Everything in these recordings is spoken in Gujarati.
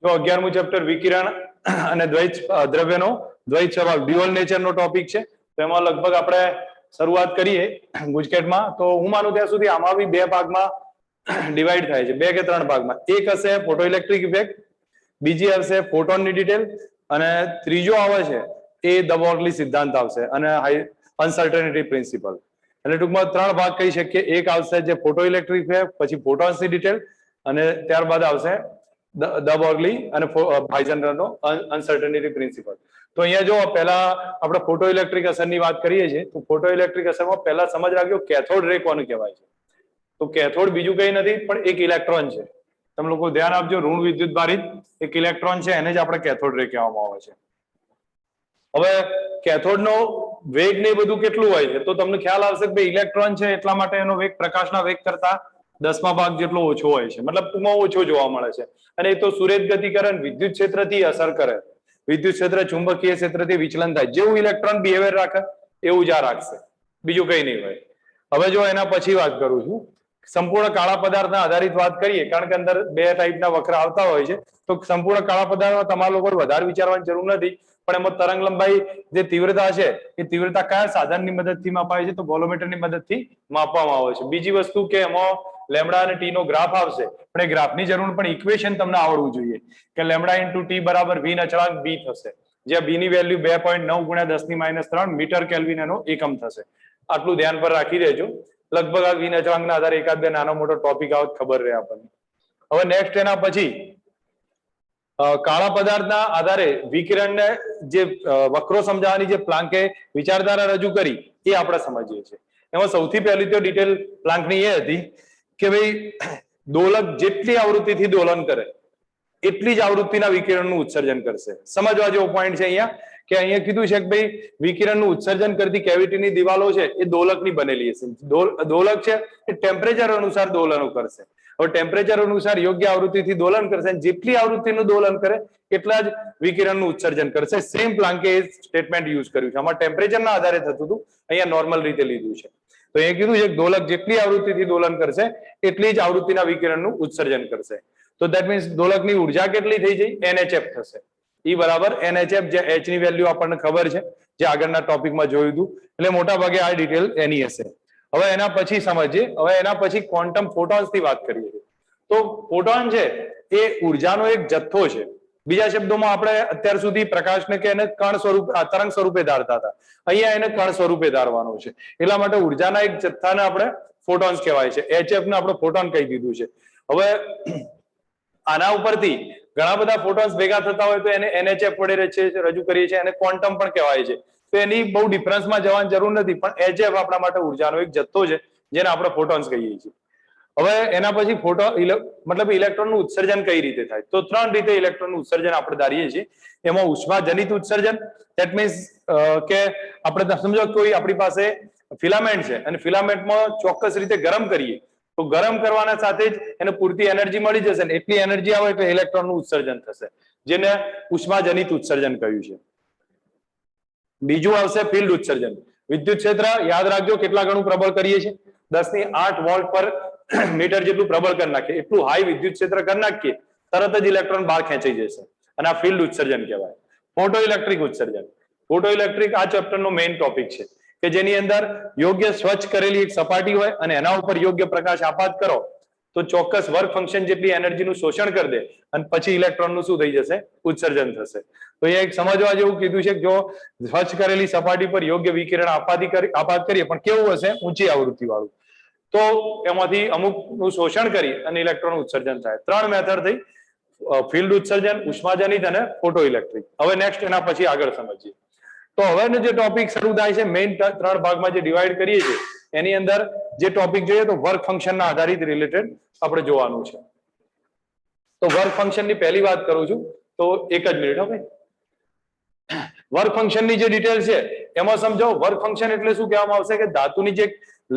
જો 11મું ચેપ્ટર વિકિરણ અને દ્વૈત દ્રવ્યનો દ્વૈત સ્વભાવ ડ્યુઅલ નેચરનો ટોપિક છે. તો એમાં લગભગ આપણે શરૂઆત કરીએ ગુજકેટમાં. તો હું માનું ત્યાં સુધી આમાં બી બે ભાગમાં ડિવાઈડ થાય છે, બે કે ત્રણ ભાગમાં. એક હશે ફોટો ઇલેક્ટ્રિક ઇફેક્ટ, બીજી હશે ફોટોનની ડિટેલ, અને ત્રીજો આવે છે એ દ બોર્ગલી સિદ્ધાંત આવશે અને અનસર્ટનિટી પ્રિન્સિપલ. એટલે ટૂંકમાં ત્રણ ભાગ કહી શકીએ. એક આવશે જે ફોટો ઇલેક્ટ્રિક ઇફેક્ટ, પછી ફોટોન્સની ડિટેલ, અને ત્યારબાદ આવશે દ બોર્ગલી અને હાઇઝનબર્ગનો અનસર્ટનિટી પ્રિન્સિપલ. તો અહીંયા જો પહેલા આપણે ફોટો ઇલેક્ટ્રિક અસરની વાત કરીએ છીએ, તો ફોટો ઇલેક્ટ્રિક અસરમાં પહેલા સમજ રાખજો કેથોડ રે કોને કહેવાય છે. તો કેથોડ બીજું કઈ નથી પણ એક ઇલેક્ટ્રોન છે. તમે લોકો ધ્યાન આપજો, ઋણ વિદ્યુત ભારિત એક ઇલેક્ટ્રોન છે, એને જ આપણે કેથોડ રે કહેવામાં આવે છે. હવે કેથોડનો વેગ ને બધું કેટલું હોય છે, તો તમને ખ્યાલ આવશે કે ભાઈ ઇલેક્ટ્રોન છે એટલા માટે એનો વેગ પ્રકાશના વેગ કરતા 10મા ભાગ જેટલો ઓછો હોય છે, મતલબ ટૂંકમાં ઓછો જોવા મળે છે. અને એ તો સૂર્ય ગતિકરણ વિદ્યુત ક્ષેત્રથી અસર કરે. વિદ્યુત ક્ષેત્ર ચુંબકીય ક્ષેત્રથી વિચલન થાય. જેવું ઇલેક્ટ્રોન બિહેવિયર રાખે એવું જ આ રાખશે, બીજું કઈ નહીં હોય. હવે જો એના પછી વાત કરું છું, સંપૂર્ણ કાળા પદાર્થના આધારિત વાત કરીએ, કારણ કે અંદર બે ટાઈપના વક્ર આવતા હોય છે. તો સંપૂર્ણ કાળા પદાર્થમાં તમારા લોકો વધારે વિચારવાની જરૂર નથી, પણ એમાં તરંગ લંબાઈ જે તીવ્રતા છે એ તીવ્રતા કયા સાધનની મદદથી માપાય છે, તો વોલોમીટરની મદદથી માપવામાં આવે છે. બીજી વસ્તુ કે એમાં લેમડા અને ટી નો ગ્રાફ આવશે, પણ એ ગ્રાફની જરૂર પણ ઇક્વેશન તમને આવડવું જોઈએ કે લેમડા ઇન્ટુ ટી બરાબર વી અચળાંક બી થશે, જ્યાં બી ની વેલ્યુ 2.9 ગુણ્યા 10⁻³ મીટર કેલ્વિન એનો એકમ થશે. આટલું ધ્યાન પર રાખી દેજો. લગભગ આ વી અચળાંકના આધારે એકાદ બે નાનો મોટો ટોપિક આવત ખબર રહે આપણને. હવે નેક્સ્ટ એના પછી કાળા પદાર્થના આધારે વિકિરણને જે વક્રો સમજાવવાની જે પ્લાન્કે વિચારધારા રજૂ કરી એ આપણે સમજીએ છીએ. એમાં સૌથી પહેલી તો ડિટેલ પ્લાન્કની એ હતી કે ભાઈ દોલક જેટલી આવૃત્તિથી દોલન કરે એટલી જ આવૃત્તિના વિકિરણનું ઉત્સર્જન કરશે. સમજવા જેવો પોઈન્ટ છે અહીંયા કે અહીંયા કીધું છે કે ભાઈ વિકિરણનું ઉત્સર્જન કરતી કેવિટીની દિવાલો છે એ દોલકની બનેલી હશે. દોલક છે એ ટેમ્પરેચર અનુસાર દોલનો કરશે. હવે ટેમ્પરેચર અનુસાર યોગ્ય આવૃત્તિથી દોલન કરશે, જેટલી આવૃત્તિનું દોલન કરે એટલા જ વિકિરણનું ઉત્સર્જન કરશે. સેમ પ્લાન્કે સ્ટેટમેન્ટ યુઝ કર્યું છે. આમાં ટેમ્પરેચરના આધારે થતું હતું, અહીંયા નોર્મલ રીતે લીધું છે. તો એ કીધું છે કે દોલક જેટલી આવૃત્તિથી દોલન કરશે એટલી જ આવૃત્તિના વિકિરણનું ઉત્સર્જન કરશે. તો દેટ મીન્સ દોલકની ઉર્જા કેટલી થઈ જાય? NHF થશે. E બરાબર NHF, જે H ની વેલ્યુ આપણને ખબર છે, જે આગળના ટોપિકમાં જોયું હતું. એટલે મોટા ભાગે આ ડિટેલ એની હશે. હવે એના પછી સમજીએ, હવે એના પછી ક્વોન્ટમ ફોટોન્સ ની વાત કરીએ. તો ફોટોન છે એ ઉર્જાનો એક જથ્થો છે. બીજા શબ્દોમાં આપણે અત્યાર સુધી પ્રકાશને કે એને કણ સ્વરૂપે, તરંગ સ્વરૂપે ધારતા હતા. અહીંયા એને કણ સ્વરૂપે ધારવાનો છે. એટલા માટે ઉર્જાના એક જથ્થાને આપણે ફોટોન્સ કહેવાય છે. HF ને આપણે ફોટોન કહી દીધું છે. હવે આના ઉપરથી ઘણા બધા ફોટોન્સ ભેગા થતા હોય તો એને NHF વડે રજૂ કરીએ છીએ, અને ક્વોન્ટમ પણ કહેવાય છે. તો એની બહુ ડિફરન્સમાં જવાની જરૂર નથી, પણ HF આપણા માટે ઉર્જાનો એક જથ્થો છે જેને આપણે ફોટોન્સ કહીએ છીએ. હવે એના પછી મતલબ ઇલેક્ટ્રોનનું ઉત્સર્જન કઈ રીતે થાય? તો ત્રણ રીતે ઇલેક્ટ્રોનનું ઉત્સર્જન આપણે ધારીએ છીએ. એમાં ઉષ્માજનિત ઉત્સર્જન, ધેટ મીન્સ કે આપણે સમજો કોઈ આપણી પાસે ફિલામેન્ટ છે અને ફિલામેન્ટમાં ચોક્કસ રીતે ગરમ કરીએ તો ગરમ કરવાના સાથે જ એને પૂરતી એનર્જી મળી જશે ને એટલી એનર્જી આવે એટલે ઇલેક્ટ્રોનનું ઉત્સર્જન થશે, જેને ઉષ્માજનિત ઉત્સર્જન કહ્યું છે. બીજું આવશે ફિલ્ડ ઉત્સર્જન. વિદ્યુત ક્ષેત્ર યાદ રાખજો કેટલા ગણું પ્રબળ કરીએ છીએ? 10⁸ વોલ્ટ પર મીટર જેટલું પ્રબળ કરી નાખીએ, એટલું હાઈ વિદ્યુત ક્ષેત્ર કરી નાખીએ તરત જ ઇલેક્ટ્રોન બહાર ખેંચાઈ જશે, અને આ ફિલ્ડ ઉત્સર્જન કહેવાય. ફોટો ઇલેક્ટ્રિક ઉત્સર્જન. ફોટો ઇલેક્ટ્રિક આ ચેપ્ટરનો મેઇન ટોપિક છે કે જેની અંદર યોગ્ય સ્વચ્છ કરેલી એક સપાટી હોય અને એના ઉપર યોગ્ય પ્રકાશ આપાત કરો તો ચોક્કસ વર્ક ફંક્શન જેટલી એનર્જીનું શોષણ કરી દે અને પછી ઇલેક્ટ્રોનનું શું થઈ જશે? ઉત્સર્જન થશે. તો એ એક સમજવા જેવું કીધું છે કે જો સ્વચ્છ કરેલી સપાટી પર યોગ્ય વિકિરણ આપાત કરીએ, પણ કેવું હશે? ઊંચી આવૃત્તિ વાળું, તો એમાંથી અમુકનું શોષણ કરી અને ઇલેક્ટ્રોન ઉત્સર્જન થાય. ત્રણ મેથડ થઈ: ફિલ્ડ ઉત્સર્જન, ઉષ્માજનિત અને ફોટો ઇલેક્ટ્રિક. હવે નેક્સ્ટ એના પછી આગળ સમજીએ. તો હવેનો જે ટોપિક શરૂ થાય છે, મેઇન ત્રણ ભાગમાં જે ડિવાઈડ કરીએ છીએ એની અંદર જે ટોપિક જોઈએ તો વર્ક ફંક્શનના આધારિત રિલેટેડ આપણે જોવાનું છે. તો વર્ક ફંક્શનની પહેલી વાત કરું છું, તો એક જ મિનિટ. હવે વર્ક ફંક્શનની જે ડિટેલ છે એમાં સમજો. વર્ક ફંક્શન એટલે શું કહેવામાં આવશે? કે ધાતુની જે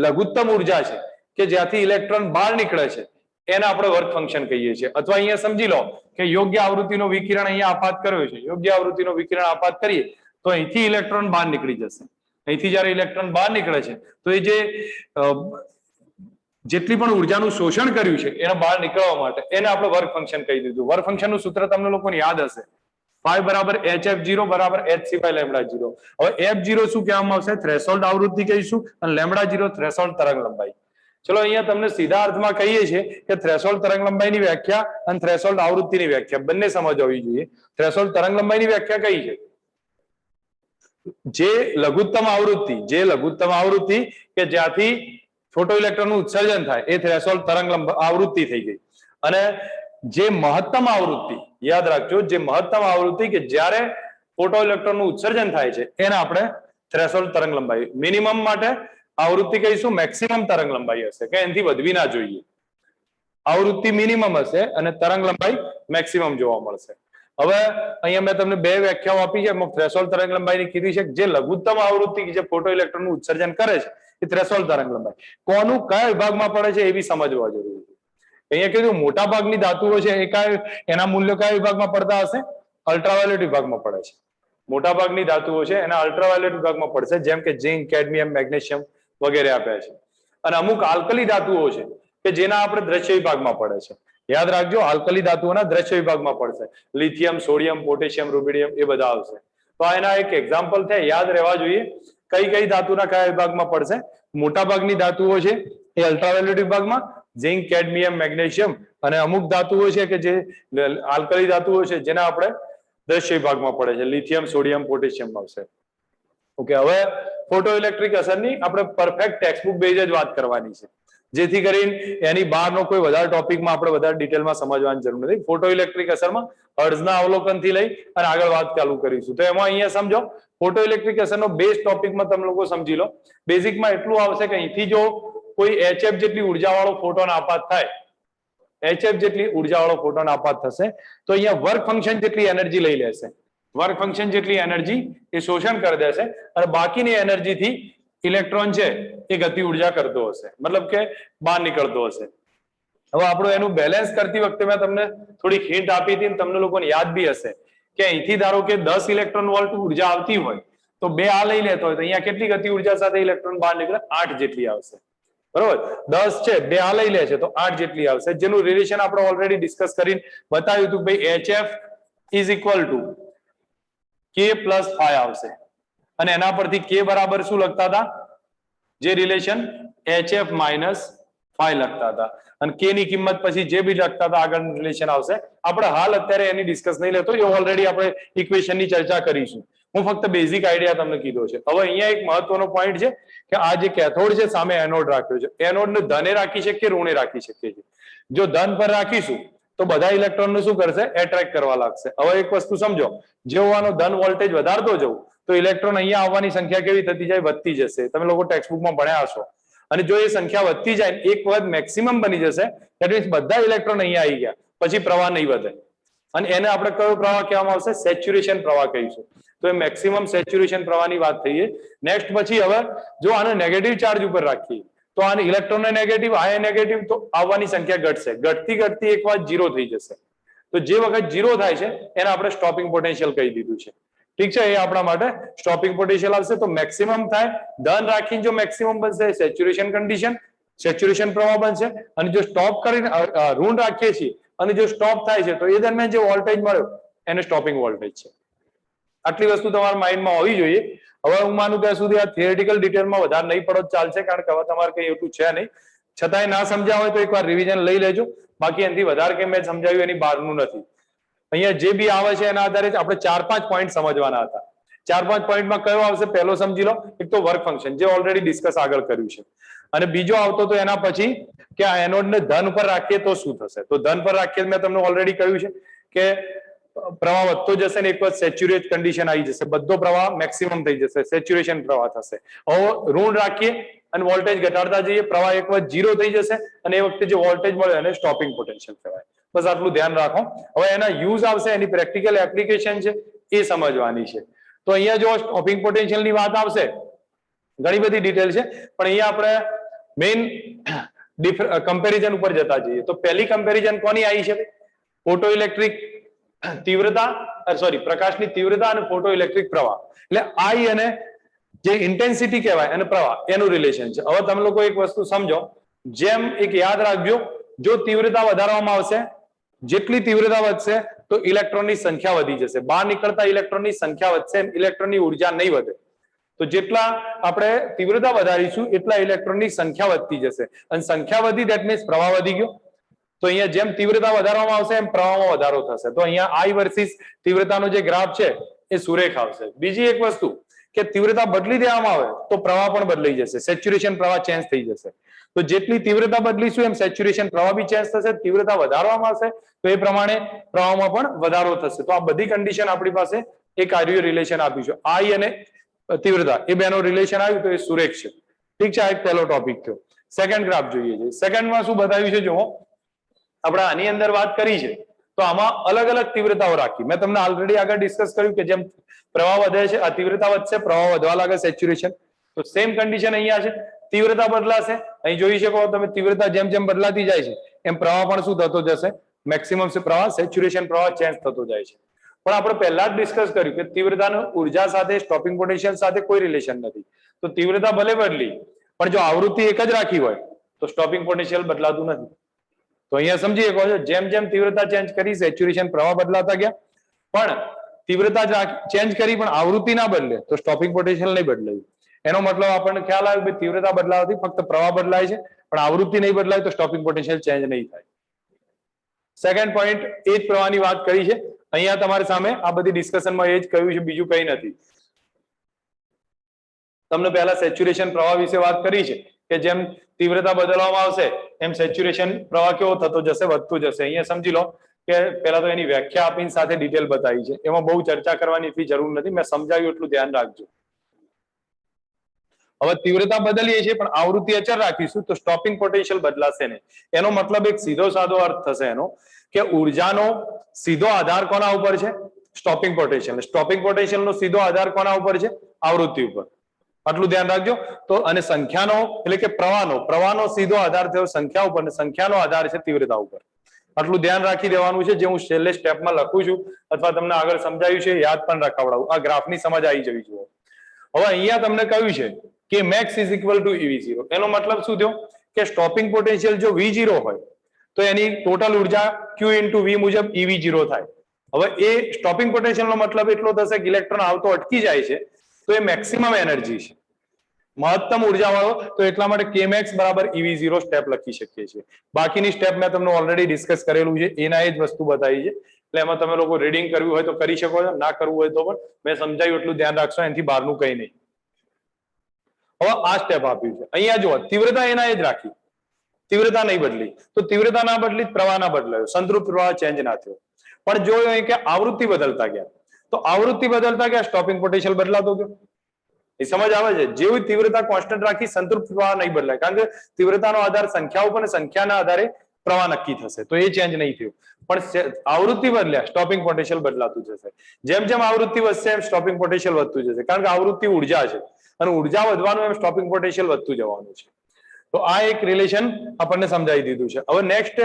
લઘુત્તમ ઉર્જા છે કે જ્યાંથી ઇલેક્ટ્રોન બહાર નીકળે છે એને આપણે વર્ક ફંક્શન કહીએ છીએ. અથવા અહીંયા સમજી લો કે યોગ્ય આવૃત્તિનો વિકિરણ અહીંયા આપાત કર્યો છે, યોગ્ય આવૃત્તિનો વિકિરણ આપાત કરીએ તો અહીંથી ઇલેક્ટ્રોન બહાર નીકળી જશે. અહીંથી જયારે ઇલેક્ટ્રોન બહાર નીકળે છે તો એ જે જેટલી પણ ઉર્જાનું શોષણ કર્યું છે એને બહાર નીકળવા માટે એને આપણે વર્ક ફંક્શન કહી દીધું. વર્ક ફંક્શનનું સૂત્ર તમને લોકોને યાદ હશે, ફાઈ બરાબર HF0 બરાબર HC લેમડા 0. હવે F0 શું કહેવામાં આવશે? થ્રેશોલ્ડ આવૃત્તિ કહીશું, અને લેમડા 0 થ્રેશોલ્ડ તરંગ લંબાઈ. ચલો અહીંયા તમને સીધા અર્થમાં કહીએ છીએ કે થ્રેશોલ્ડ તરંગ લંબાઈની વ્યાખ્યા અને થ્રેશોલ્ડ આવૃત્તિની વ્યાખ્યા બંને સમજવી જોઈએ. થ્રેશોલ્ડ તરંગ લંબાઈની વ્યાખ્યા કઈ છે? જે લઘુત્તમ આવૃત્તિ કે જ્યાંથી ફોટો ઇલેક્ટ્રોનનું ઉત્સર્જન થાય એ થ્રેશોલ્ડ તરંગ આવૃત્તિ થઈ ગઈ. અને જે મહત્તમ આવૃત્તિ, યાદ રાખજો, જે મહત્તમ આવૃત્તિ કે જ્યારે ફોટો ઇલેક્ટ્રોનનું ઉત્સર્જન થાય છે એને આપણે થ્રેશોલ્ડ તરંગ લંબાઈ. મિનિમમ માટે આવૃત્તિ કહીશું મેક્સિમમ તરંગ લંબાઈ હશે, કે એનાથી વધવી ના જોઈએ. આવૃત્તિ મિનિમમ હશે અને તરંગ લંબાઈ મેક્સિમમ જોવા મળશે. હવે અહીંયા મેં તમને બે વ્યાખ્યાઓ આપી છે. થ્રેશોલ્ડ તરંગ લંબાઈની કીધી છે જે લઘુત્તમ આવૃત્તિ જે ફોટો ઇલેક્ટ્રોનનું ઉત્સર્જન કરે છે એ થ્રેશોલ્ડ તરંગ લંબાઈ. કોનું કયા વિભાગમાં પડે છે એ બી સમજવા જરૂરી છે. અહીંયા કીધું મોટા ભાગની ધાતુઓ છે એના મૂલ્યો કયા વિભાગમાં પડતા હશે? અલ્ટ્રાવાયોલેટ વિભાગમાં પડે છે. મોટા ભાગની ધાતુઓ છે એના અલ્ટ્રાવાયોલેટ વિભાગમાં પડશે, જેમ કે ઝિંક, કેડમિયમ, મેગ્નેશિયમ વગેરે આપ્યા છે. અને અમુક આલ્કલી ધાતુઓ છે કે જેના આપણે દ્રશ્ય વિભાગમાં પડે છે. યાદ રાખજો, આલ્કલી ધાતુઓના દ્રશ્ય વિભાગમાં પડશે. લિથિયમ, સોડિયમ, પોટેશિયમ, રૂબિડિયમ એ બધા આવશે. તો એના એક એક્ઝામ્પલ છે, યાદ રહેવા જોઈએ કઈ કઈ ધાતુના કયા વિભાગમાં પડશે. મોટા ભાગની ધાતુઓ છે એ અલ્ટ્રાવાયોલેટ વિભાગમાં, ઝિંક, કેડમિયમ, મેગ્નેશિયમ, અને અમુક ધાતુઓ છે કે જે આલ્કલી ધાતુઓ છે જેના આપણે દ્રશ્ય વિભાગમાં પડે છે. લિથિયમ, સોડિયમ, પોટેશિયમ આવશે. ઓકે, હવે ફોટો ઇલેક્ટ્રિક અસરની આપણે પરફેક્ટ ટેક્સ્ટબુક બેઝ જ વાત કરવાની છે, જેથી કરીને એની બહારનો કોઈ વધારે ટોપિકમાં આપણે વધારે ડિટેલમાં સમજવાની જરૂર નથી. ફોટો ઇલેક્ટ્રિક અસરમાં હર્ટ્ઝના અવલોકનથી લઈ અને આગળ વાત ચાલુ કરીશું. તો એમાં અહીંયા સમજો, ફોટો ઇલેક્ટ્રિક અસરનો બેઝ ટોપિકમાં તમે લોકો સમજી લો. બેઝિકમાં એટલું આવશે કે અહીંથી જો કોઈ HF જેટલી ઉર્જાવાળો ફોટોન આપાત થાય, HF જેટલી ઉર્જાવાળો ફોટોન આપાત થશે, તો અહીંયા વર્ક ફંક્શન જેટલી એનર્જી લઈ લેશે. વર્ક ફંક્શન જેટલી એનર્જી એ શોષણ કરી દેશે અને બાકીની એનર્જીથી ઇલેક્ટ્રોન છે એ ગતિ ઉર્જા કરતો હશે, મતલબ કે બહાર નીકળતો હશે. હવે આપણું એનું બેલેન્સ કરતી વખતે મેં તમને થોડી હિન્ટ આપી હતી, તમને લોકોને યાદ બી હશે કે અહીંથી ધારો કે 10 ઇલેક્ટ્રોન વોલ્ટ ઉર્જા આવતી હોય તો બે આ લઈ લેતો હોય તો અહીંયા કેટલી ગતિ ઉર્જા સાથે ઇલેક્ટ્રોન બહાર નીકળે? 8 જેટલી આવશે. બરોબર, 10 છે, બે આ લઈ લે છે તો 8 જેટલી આવશે, જેનું રિલેશન આપણે ઓલરેડી ડિસ્કસ કરીને બતાવ્યું હતું. ભાઈ HF is equal to K plus phi આવશે. અને એના પરથી K બરાબર શું લખતા હતા? જે રિલેશન HF માઇનસ ફાઈ લખતા હતા. અને K ની કિંમત પછી જે બી લખતા હતા આગળ રિલેશન આવશે. આપણે હાલ અત્યારે એની ડિસ્કસ નહીં લેતો, એ ઓલરેડી આપણે ઇક્વેશનની ચર્ચા કરીશું. હું ફક્ત બેઝિક આઈડિયા તમને કીધો છે. હવે અહીંયા એક મહત્વનો પોઈન્ટ છે કે આ જે કેથોડ છે સામે એનોડ રાખ્યો છે, એનોડને ધને રાખી શકીએ, ઋણે રાખી શકીએ છીએ. જો ધન પર રાખીશું તો બધા ઇલેક્ટ્રોનને શું કરશે? એટ્રેક્ટ કરવા લાગશે. હવે એક વસ્તુ સમજો, જેવો આનો ધન વોલ્ટેજ વધારતો જવું તો ઇલેક્ટ્રોન અહીંયા આવવાની સંખ્યા કેવી થતી જાય? વધતી જશે. તમે લોકો ટેક્સ્ટબુકમાં ભણ્યા હશો. અને જો એ સંખ્યા વધતી જાય, એક વખત મેક્સિમમ બની જશે, ધેટ મીન્સ બધા ઇલેક્ટ્રોન અહીંયા આવી ગયા, પછી પ્રવાહ નહીં વધે. અને એને આપણે કયો પ્રવાહ કહેવામાં આવશે? સેચ્યુરેશન પ્રવાહ કહીશું. તો એ મેક્સિમમ સેચ્યુરેશન પ્રવાહની વાત થઈએ. નેક્સ્ટ પછી હવે જો આને નેગેટિવ ચાર્જ ઉપર રાખીએ તો આને ઇલેક્ટ્રોનને નેગેટિવ, આને નેગેટિવ, તો આવવાની સંખ્યા ઘટશે. ઘટતી એક વાર 0 થઈ જશે. તો જે વખત 0 થાય છે એને આપણે સ્ટોપિંગ પોટેન્શિયલ કહી દીધું છે. ઠીક છે, એ આપણા માટે સ્ટોપિંગ પોટેન્શિયલ આવશે. તો મેક્સિમમ થાય, ધન રાખીને જો મેક્સિમમ બનશે સેચ્યુરેશન કન્ડિશન, સેચ્યુરેશન પ્રવાહ બનશે. અને જો સ્ટોપ કરીને ઋણ રાખીએ છીએ અને જો સ્ટોપ થાય છે તો એ દરમિયાન જે વોલ્ટેજ મળ્યો એને સ્ટોપિંગ વોલ્ટેજ છે. આટલી વસ્તુ તમારા માઇન્ડમાં હોવી જોઈએ. હવે હું માનું ત્યાં સુધી આ થિયરિટિકલ ડિટેલમાં વધારે નહીં પડો ચાલશે, કારણ કે હવે તમારે કઈ એટલું છે નહીં. છતાંય ના સમજ્યા હોય તો એકવાર રિવિઝન લઈ લેજો. બાકી એનાથી વધારે કે મેં સમજાવ્યું એની બહારનું નથી. અહીંયા જે બી આવે છે એના આધારે આપણે 4-5 પોઈન્ટ સમજવાના હતા. 4-5 પોઈન્ટમાં કયો આવશે પહેલો સમજી લો. એક તો વર્ક ફંક્શન, જે ઓલરેડી ડિસ્કસ આગળ કર્યું છે. અને બીજો આવતો તો એના પછી કે આ એનોડને ધન પર રાખીએ તો શું થશે? તો ધન પર રાખીએ મેં તમને ઓલરેડી કહ્યું છે કે પ્રવાહ વધતો જશે ને એક વખત સેચ્યુરેટ કન્ડિશન આવી જશે, બધો પ્રવાહ મેક્સિમમ થઈ જશે, સેચ્યુરેશન પ્રવાહ થશે. હવે ઋણ રાખીએ અને વોલ્ટેજ ઘટાડતા જઈએ, પ્રવાહ એક વખત 0 થઈ જશે અને એ વખતે જે વોલ્ટેજ મળે એને સ્ટોપિંગ પોટેન્શિયલ કહેવાય. બસ આટલું ધ્યાન રાખો. હવે એના યુઝ આવશે, એની પ્રેક્ટિકલ એપ્લિકેશન છે એ સમજવાની છે. તો અહીંયા જો સ્ટોપિંગ પોટેન્શિયલ ની વાત આવશે, ઘણી બધી ડિટેલ છે, પણ અહીંયા આપણે મેઇન કમ્પેરિઝન ઉપર જતા જઈએ. તો પહેલી કમ્પેરિઝન કોની આવી છે? ફોટો ઇલેક્ટ્રિક તીવ્રતા, સોરી, પ્રકાશની તીવ્રતા અને ફોટો ઇલેક્ટ્રિક પ્રવાહ. એટલે I અને જે ઇન્ટેન્સિટી કહેવાય અને પ્રવાહ, એનું રિલેશન છે. હવે તમે લોકો એક વસ્તુ સમજો જેમ એક યાદ રાખજો, જો તીવ્રતા વધારવામાં આવશે, જેટલી તીવ્રતા વધશે તો ઇલેક્ટ્રોનની સંખ્યા વધી જશે, બહાર નીકળતા ઇલેક્ટ્રોનની સંખ્યા વધશે, ઇલેક્ટ્રોનની ઉર્જા નહીં વધે. તો જેટલા આપણે તીવ્રતા વધારીશું એટલા ઇલેક્ટ્રોનની સંખ્યા વધતી જશે, અને સંખ્યા વધી દેટ મીન્સ પ્રવાહ વધી ગયો. તો અહીંયા જેમ તીવ્રતા વધારવામાં આવશે એમ પ્રવાહમાં વધારો થશે. તો અહીંયા આઈ વર્સિસ તીવ્રતાનો જે ગ્રાફ છે એ સુરેખ આવશે. બીજી એક વસ્તુ કે તીવ્રતા બદલી દેવામાં આવે તો પ્રવાહ પણ બદલાઈ જશે, સેચ્યુરેશન પ્રવાહ ચેન્જ થઈ જશે. તો જેટલી તીવ્રતા બદલીશું એમ સેચ્યુરેશન પ્રવાહ બી ચેન્જ થશે, તીવ્રતા વધારવામાં આવશે તો એ પ્રમાણે પ્રવાહમાં પણ વધારો થશે. તો આ બધી કન્ડિશન આપણી પાસે એક આર્ય રિલેશન આપ્યું છે, આઈ અને તીવ્રતા એ બેનો રિલેશન આવ્યું તો એ સુરેખ છે. ઠીક છે, આ એક પહેલો ટોપિક થયો. સેકન્ડ ગ્રાફ જોઈએ છે. સેકન્ડમાં શું બતાવ્યું છે, જો આપણે આની અંદર વાત કરી છે તો આમાં અલગ અલગ તીવ્રતાઓ રાખી. મેં તમને ઓલરેડી આગળ ડિસ્કસ કર્યું કે જેમ પ્રવાહ વધે છે, આ તીવ્રતા વધશે, પ્રવાહ વધવા લાગે સેચ્યુરેશન. તો સેમ કન્ડિશન અહીંયા છે, તીવ્રતા બદલાશે. અહીં જોઈ શકો તમે તીવ્રતા જેમ જેમ બદલાતી જાય છે એમ પ્રવાહ પણ શું થતો જશે, મેક્સિમમ પ્રવાહ, સેચ્યુરેશન પ્રવાહ ચેન્જ થતો જાય છે. પણ આપણે પહેલા જ ડિસ્કસ કર્યું કે તીવ્રતાનું ઉર્જા સાથે, સ્ટોપિંગ પોટેન્શિયલ સાથે કોઈ રિલેશન નથી. તો તીવ્રતા ભલે બદલી પણ જો આવૃત્તિ એક જ રાખી હોય તો સ્ટોપિંગ પોટેન્શિયલ બદલાતું નથી. તો અહીંયા સમજી શકો છો, જેમ જેમ તીવ્રતા ચેન્જ કરી સેચ્યુરેશન પ્રવાહ બદલાતા ગયા, પણ તીવ્રતા ચેન્જ કરી પણ આવૃત્તિ ના બદલે તો સ્ટોપિંગ પોટેન્શિયલ નહીં બદલાયું. એનો મતલબ આપણને ખ્યાલ આવ્યો કે તીવ્રતા બદલાવાથી ફક્ત પ્રવાહ બદલાય છે પણ આવૃત્તિ નહીં બદલાય તો સ્ટોપિંગ પોટેન્શિયલ ચેન્જ નહીં થાય. સેકન્ડ પોઈન્ટ એ જ પ્રવાહની વાત કરી છે. અહીંયા તમારી સામે આ બધી ડિસ્કશનમાં એ જ કહ્યું છે, બીજું કંઈ નથી. તમને પહેલા સેચ્યુરેશન પ્રવાહ વિશે વાત કરી છે કે જેમ તીવ્રતા બદલવામાં આવશે એમ સેચ્યુરેશન પ્રવાહ કેવો થતો જશે, વધતું જશે. અહીંયા સમજી લો કે પહેલા તો એની વ્યાખ્યા આપીને સાથે ડિટેલ બતાવી છે, એમાં બહુ ચર્ચા કરવાની એટલી જરૂર નથી, મેં સમજાવ્યું એટલું ધ્યાન રાખજો. હવે તીવ્રતા બદલીએ છીએ પણ આવૃત્તિ અચળ રાખીશું તો સ્ટોપિંગ પોટેન્શિયલ બદલાશે નહીં. એનો મતલબ એક સીધો સાદો અર્થ થશે એનો કે ઉર્જાનો સીધો આધાર કોના ઉપર છે, સ્ટોપિંગ પોટેન્શિયલ. સ્ટોપિંગ પોટેન્શિયલ નો સીધો આધાર કોના ઉપર છે, આવૃત્તિ ઉપર. આટલું ધ્યાન રાખજો. તો અને સંખ્યાનો એટલે કે પ્રવાહનો સીધો આધાર થયો સંખ્યા ઉપર, અને સંખ્યાનો આધાર છે તીવ્રતા ઉપર. આટલું ધ્યાન રાખી દેવાનું છે, જે હું છેલ્લે સ્ટેપમાં લખું છું અથવા તમને આગળ સમજાવ્યું છે યાદ પણ રખાવડાવું. આ ગ્રાફની સમજ આવી જવી જોઈએ. હવે અહીંયા તમને કહ્યું છે કે max is equal two EV0. એનો મતલબ શું થયો કે સ્ટોપિંગ પોટેન્શિયલ જો V0 હોય તો એની ટોટલ ઉર્જા Q ઇન્ટુ V મુજબ EV0 થાય. હવે એ સ્ટોપિંગ પોટેન્શિયલ નો મતલબ એટલો થશે કે ઇલેક્ટ્રોન આવતો અટકી જાય છે તો એ મેક્સિમમ એનર્જી છે, મહત્તમ ઉર્જા વાળો. તો એટલા માટે Kmax બરાબર EV0 સ્ટેપ લખી શકીએ છીએ. બાકીની સ્ટેપ મેં તમને ઓલરેડી ડિસ્કસ કરેલું છે, એના એ જ વસ્તુ બતાવી છે. એટલે એમાં તમે લોકો રીડિંગ કરવું હોય તો કરી શકો છો, ના કરવું હોય તો પણ મેં સમજાવ્યું એટલું ધ્યાન રાખશો, એનાથી બહારનું કંઈ નહીં. હવે આ સ્ટેપ આપ્યું છે. અહીંયા જુઓ, તીવ્રતા એના એ જ રાખી, તીવ્રતા નહીં બદલી. તો તીવ્રતા ના બદલી, પ્રવાહ ના બદલાયો, સંતૃપ્ત પ્રવાહ ચેન્જ ના થયો. પણ જો કે આવૃત્તિ બદલતા ગયા, તો આવૃત્તિ બદલતા ગયા સ્ટોપિંગ પોટેન્શિયલ બદલાતો ગયો. એ સમજ આવે છે? જેવી તીવ્રતા કોન્સ્ટન્ટ રાખી, સંતૃપ્ત પ્રવાહ નહીં બદલાય, કારણ કે તીવ્રતાનો આધાર સંખ્યા ઉપર, સંખ્યાના આધારે પ્રવાહ નક્કી થશે, તો એ ચેન્જ નહીં થયું. પણ આવૃત્તિ બદલ્યા, સ્ટોપિંગ પોટેન્શિયલ બદલાતું જશે. જેમ જેમ આવૃત્તિ વધશે એમ સ્ટોપિંગ પોટેન્શિયલ વધતું જશે, કારણ કે આવૃત્તિ ઉર્જા છે અને ઉર્જા વધવાનું એમ સ્ટોપિંગ પોટેન્શિયલ વધતું જવાનું છે. તો આ એક રિલેશન આપણને સમજાવી દીધું છે. હવે નેક્સ્ટ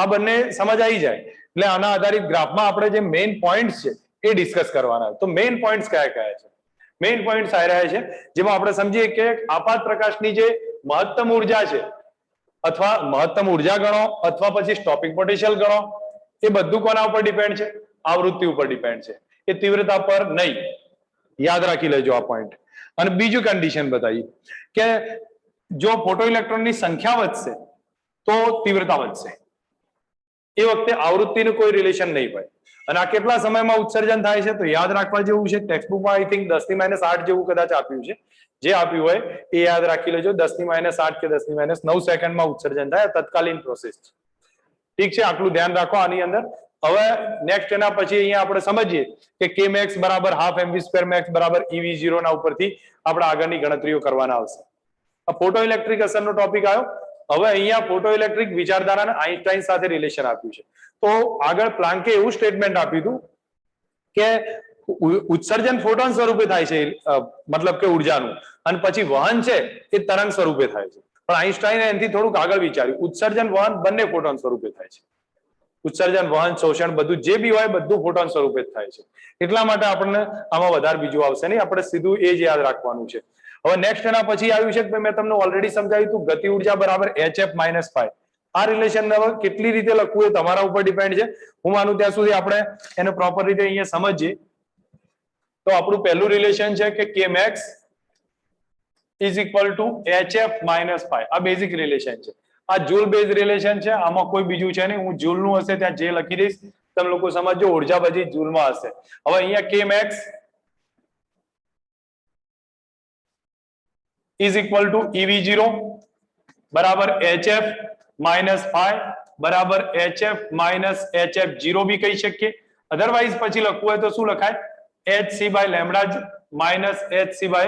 આ બંને સમજ આવી જાય એટલે આના આધારિત ગ્રાફમાં આપણે જે મેઇન પોઈન્ટ્સ છે એ ડિસ્કસ કરવાના. તો મેઇન પોઈન્ટ્સ કયા કયા છે? મેઇન પોઈન્ટ્સ આ રહ્યા છે જેમાં આપણે સમજીએ કે આપાત પ્રકાશની જે મહત્તમ ઉર્જા છે, અથવા મહત્તમ ઉર્જા ગણો અથવા પછી સ્ટોપિંગ પોટેન્શિયલ ગણો, એ બધું કોના ઉપર ડિપેન્ડ છે? આવૃત્તિ ઉપર ડિપેન્ડ છે, એ તીવ્રતા પર નહીં. યાદ રાખી લેજો આ પોઈન્ટ. અને બીજું કન્ડિશન બતાવી કે જો ફોટો ઇલેક્ટ્રોનની સંખ્યા વધશે તો તીવ્રતા વધશે. એ વખતે આવૃત્તિનું કોઈ રિલેશન નહીં હોય. અને આ કેટલા સમયમાં ઉત્સર્જન થાય છે? તો યાદ રાખવા જેવું છે. ટેક્સ્ટબુકમાં આઈ થિંક 10⁻8 જેવું કદાચ આપ્યું છે. જે આપ્યું હોય એ યાદ રાખી લેજો. 10⁻8 કે 10⁻9 સેકન્ડમાં ઉત્સર્જન થાય, તત્કાલીન પ્રોસેસ છે. ઠીક છે, આટલું ધ્યાન રાખો આની અંદર. હવે નેક્સ્ટ એના પછી અહીંયા આપણે સમજીએ કે Kmax બરાબર હાફ mv² max બરાબર EV0 ના ઉપરથી આપણે આગળની ગણતરીઓ કરવાના આવશે. આ ફોટો ઇલેક્ટ્રિક અસરનો ટોપિક આવ્યો. હવે અહીંયા ફોટો ઇલેક્ટ્રિક વિચારધારાને આઈન્સ્ટાઈન સાથે રિલેશન આપ્યું છે. તો આગળ પ્લાન્કે એવું સ્ટેટમેન્ટ આપ્યું હતું કે ઉત્સર્જન ફોટોન સ્વરૂપે થાય છે, મતલબ કે ઉર્જાનું, અને પછી વહન છે એ તરંગ સ્વરૂપે થાય છે. પણ આઈન્સ્ટાઈને એનાથી થોડુંક આગળ વિચાર્યું, ઉત્સર્જન વહન બંને ફોટોન સ્વરૂપે થાય છે. ઉત્સર્જન વહન શોષણ બધું જે બી હોય બધું ફોટોન સ્વરૂપે જ થાય છે. એટલા માટે આપણને આમાં વધારે બીજું આવશે નહીં, આપણે સીધું એ જ યાદ રાખવાનું છે. હવે નેક્સ્ટ એના પછી આવ્યું છે કે મેં તમને ઓલરેડી સમજાવ્યું હતું ગતિ ઉર્જા બરાબર hf - phi. આ રિલેશન કેટલી રીતે લખવું એ તમારા ઉપર ડિપેન્ડ છે. હું માનું ત્યાં સુધી આપણે એને પ્રોપર રીતે અહીંયા સમજીએ. તો આપણું પહેલું રિલેશન છે કે k max is equal to hf - phi. આ બેઝિક રિલેશન છે. આ જૂલ બેઝ રિલેશન છે. આમાં કોઈ બીજું છે નહીં. હું જૂલ નું હશે ત્યાં જે લખી દઈશ, તમે લોકો સમજો. ઉર્જા બધી જૂલમાં હશે. હવે અહીંયા k max is equal to ev0 બરાબર hf - phi બરાબર hf - hf0 બી કહી શકીએ. અધરવાઇઝ પછી લખવું હોય તો શું લખાય? hc by lambda minus hc by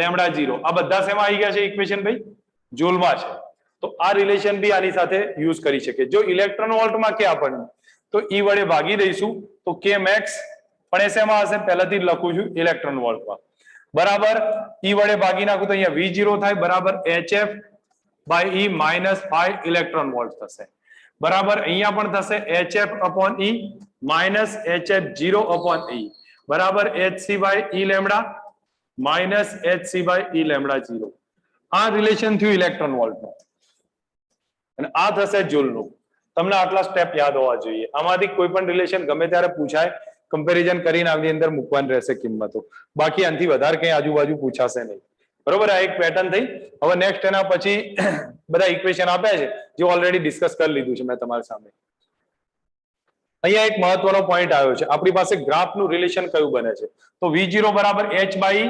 lambda 0. આ બધા શેમાં આવી ગયા છે ઇક્વેશન ભાઈ? જૂલમાં છે. તો આ રિલેશન બી આની સાથે યુઝ કરી શકે. જો ઇલેક્ટ્રોન વોલ્ટમાં કે આપણને તો E વડે ભાગી દઈશું તો k max પણ એ શેમાં હશે? પહેલાથી જ લખું છું ઇલેક્ટ્રોન વોલ્ટમાં. બરાબર E વડે ભાગી નાખું તો અહીંયા V0 થાય બરાબર hf by E minus 5 electron volt થશે. બરાબર અહીંયા પણ થશે hf upon E minus hf0 upon E બરાબર hc by E lambda minus hc by E lambda 0. આ રિલેશન થયું ઇલેક્ટ્રોન વોલ્ટનું અને આ થશે જૂલનું. તમને આટલા સ્ટેપ યાદ હોવા જોઈએ. આમાંથી કોઈ પણ રિલેશન ગમે ત્યારે પૂછાય, કમ્પેરિઝન કરીને આની અંદર મૂકવાની રહેશે કિંમતો. બાકી આનાથી વધારે કંઈ આજુબાજુ પૂછાશે નહીં. બરોબર, આ એક પેટર્ન થઈ. હવે નેક્સ્ટ એના પછી બધા ઇક્વેશન આપ્યા છે જે ઓલરેડી ડિસ્કસ કરી લીધું છે મેં તમારી સામે. અહીંયા એક મહત્વનો પોઈન્ટ આવ્યો છે. આપણી પાસે ગ્રાફનું રિલેશન કયું બને છે? તો V0 બરાબર h by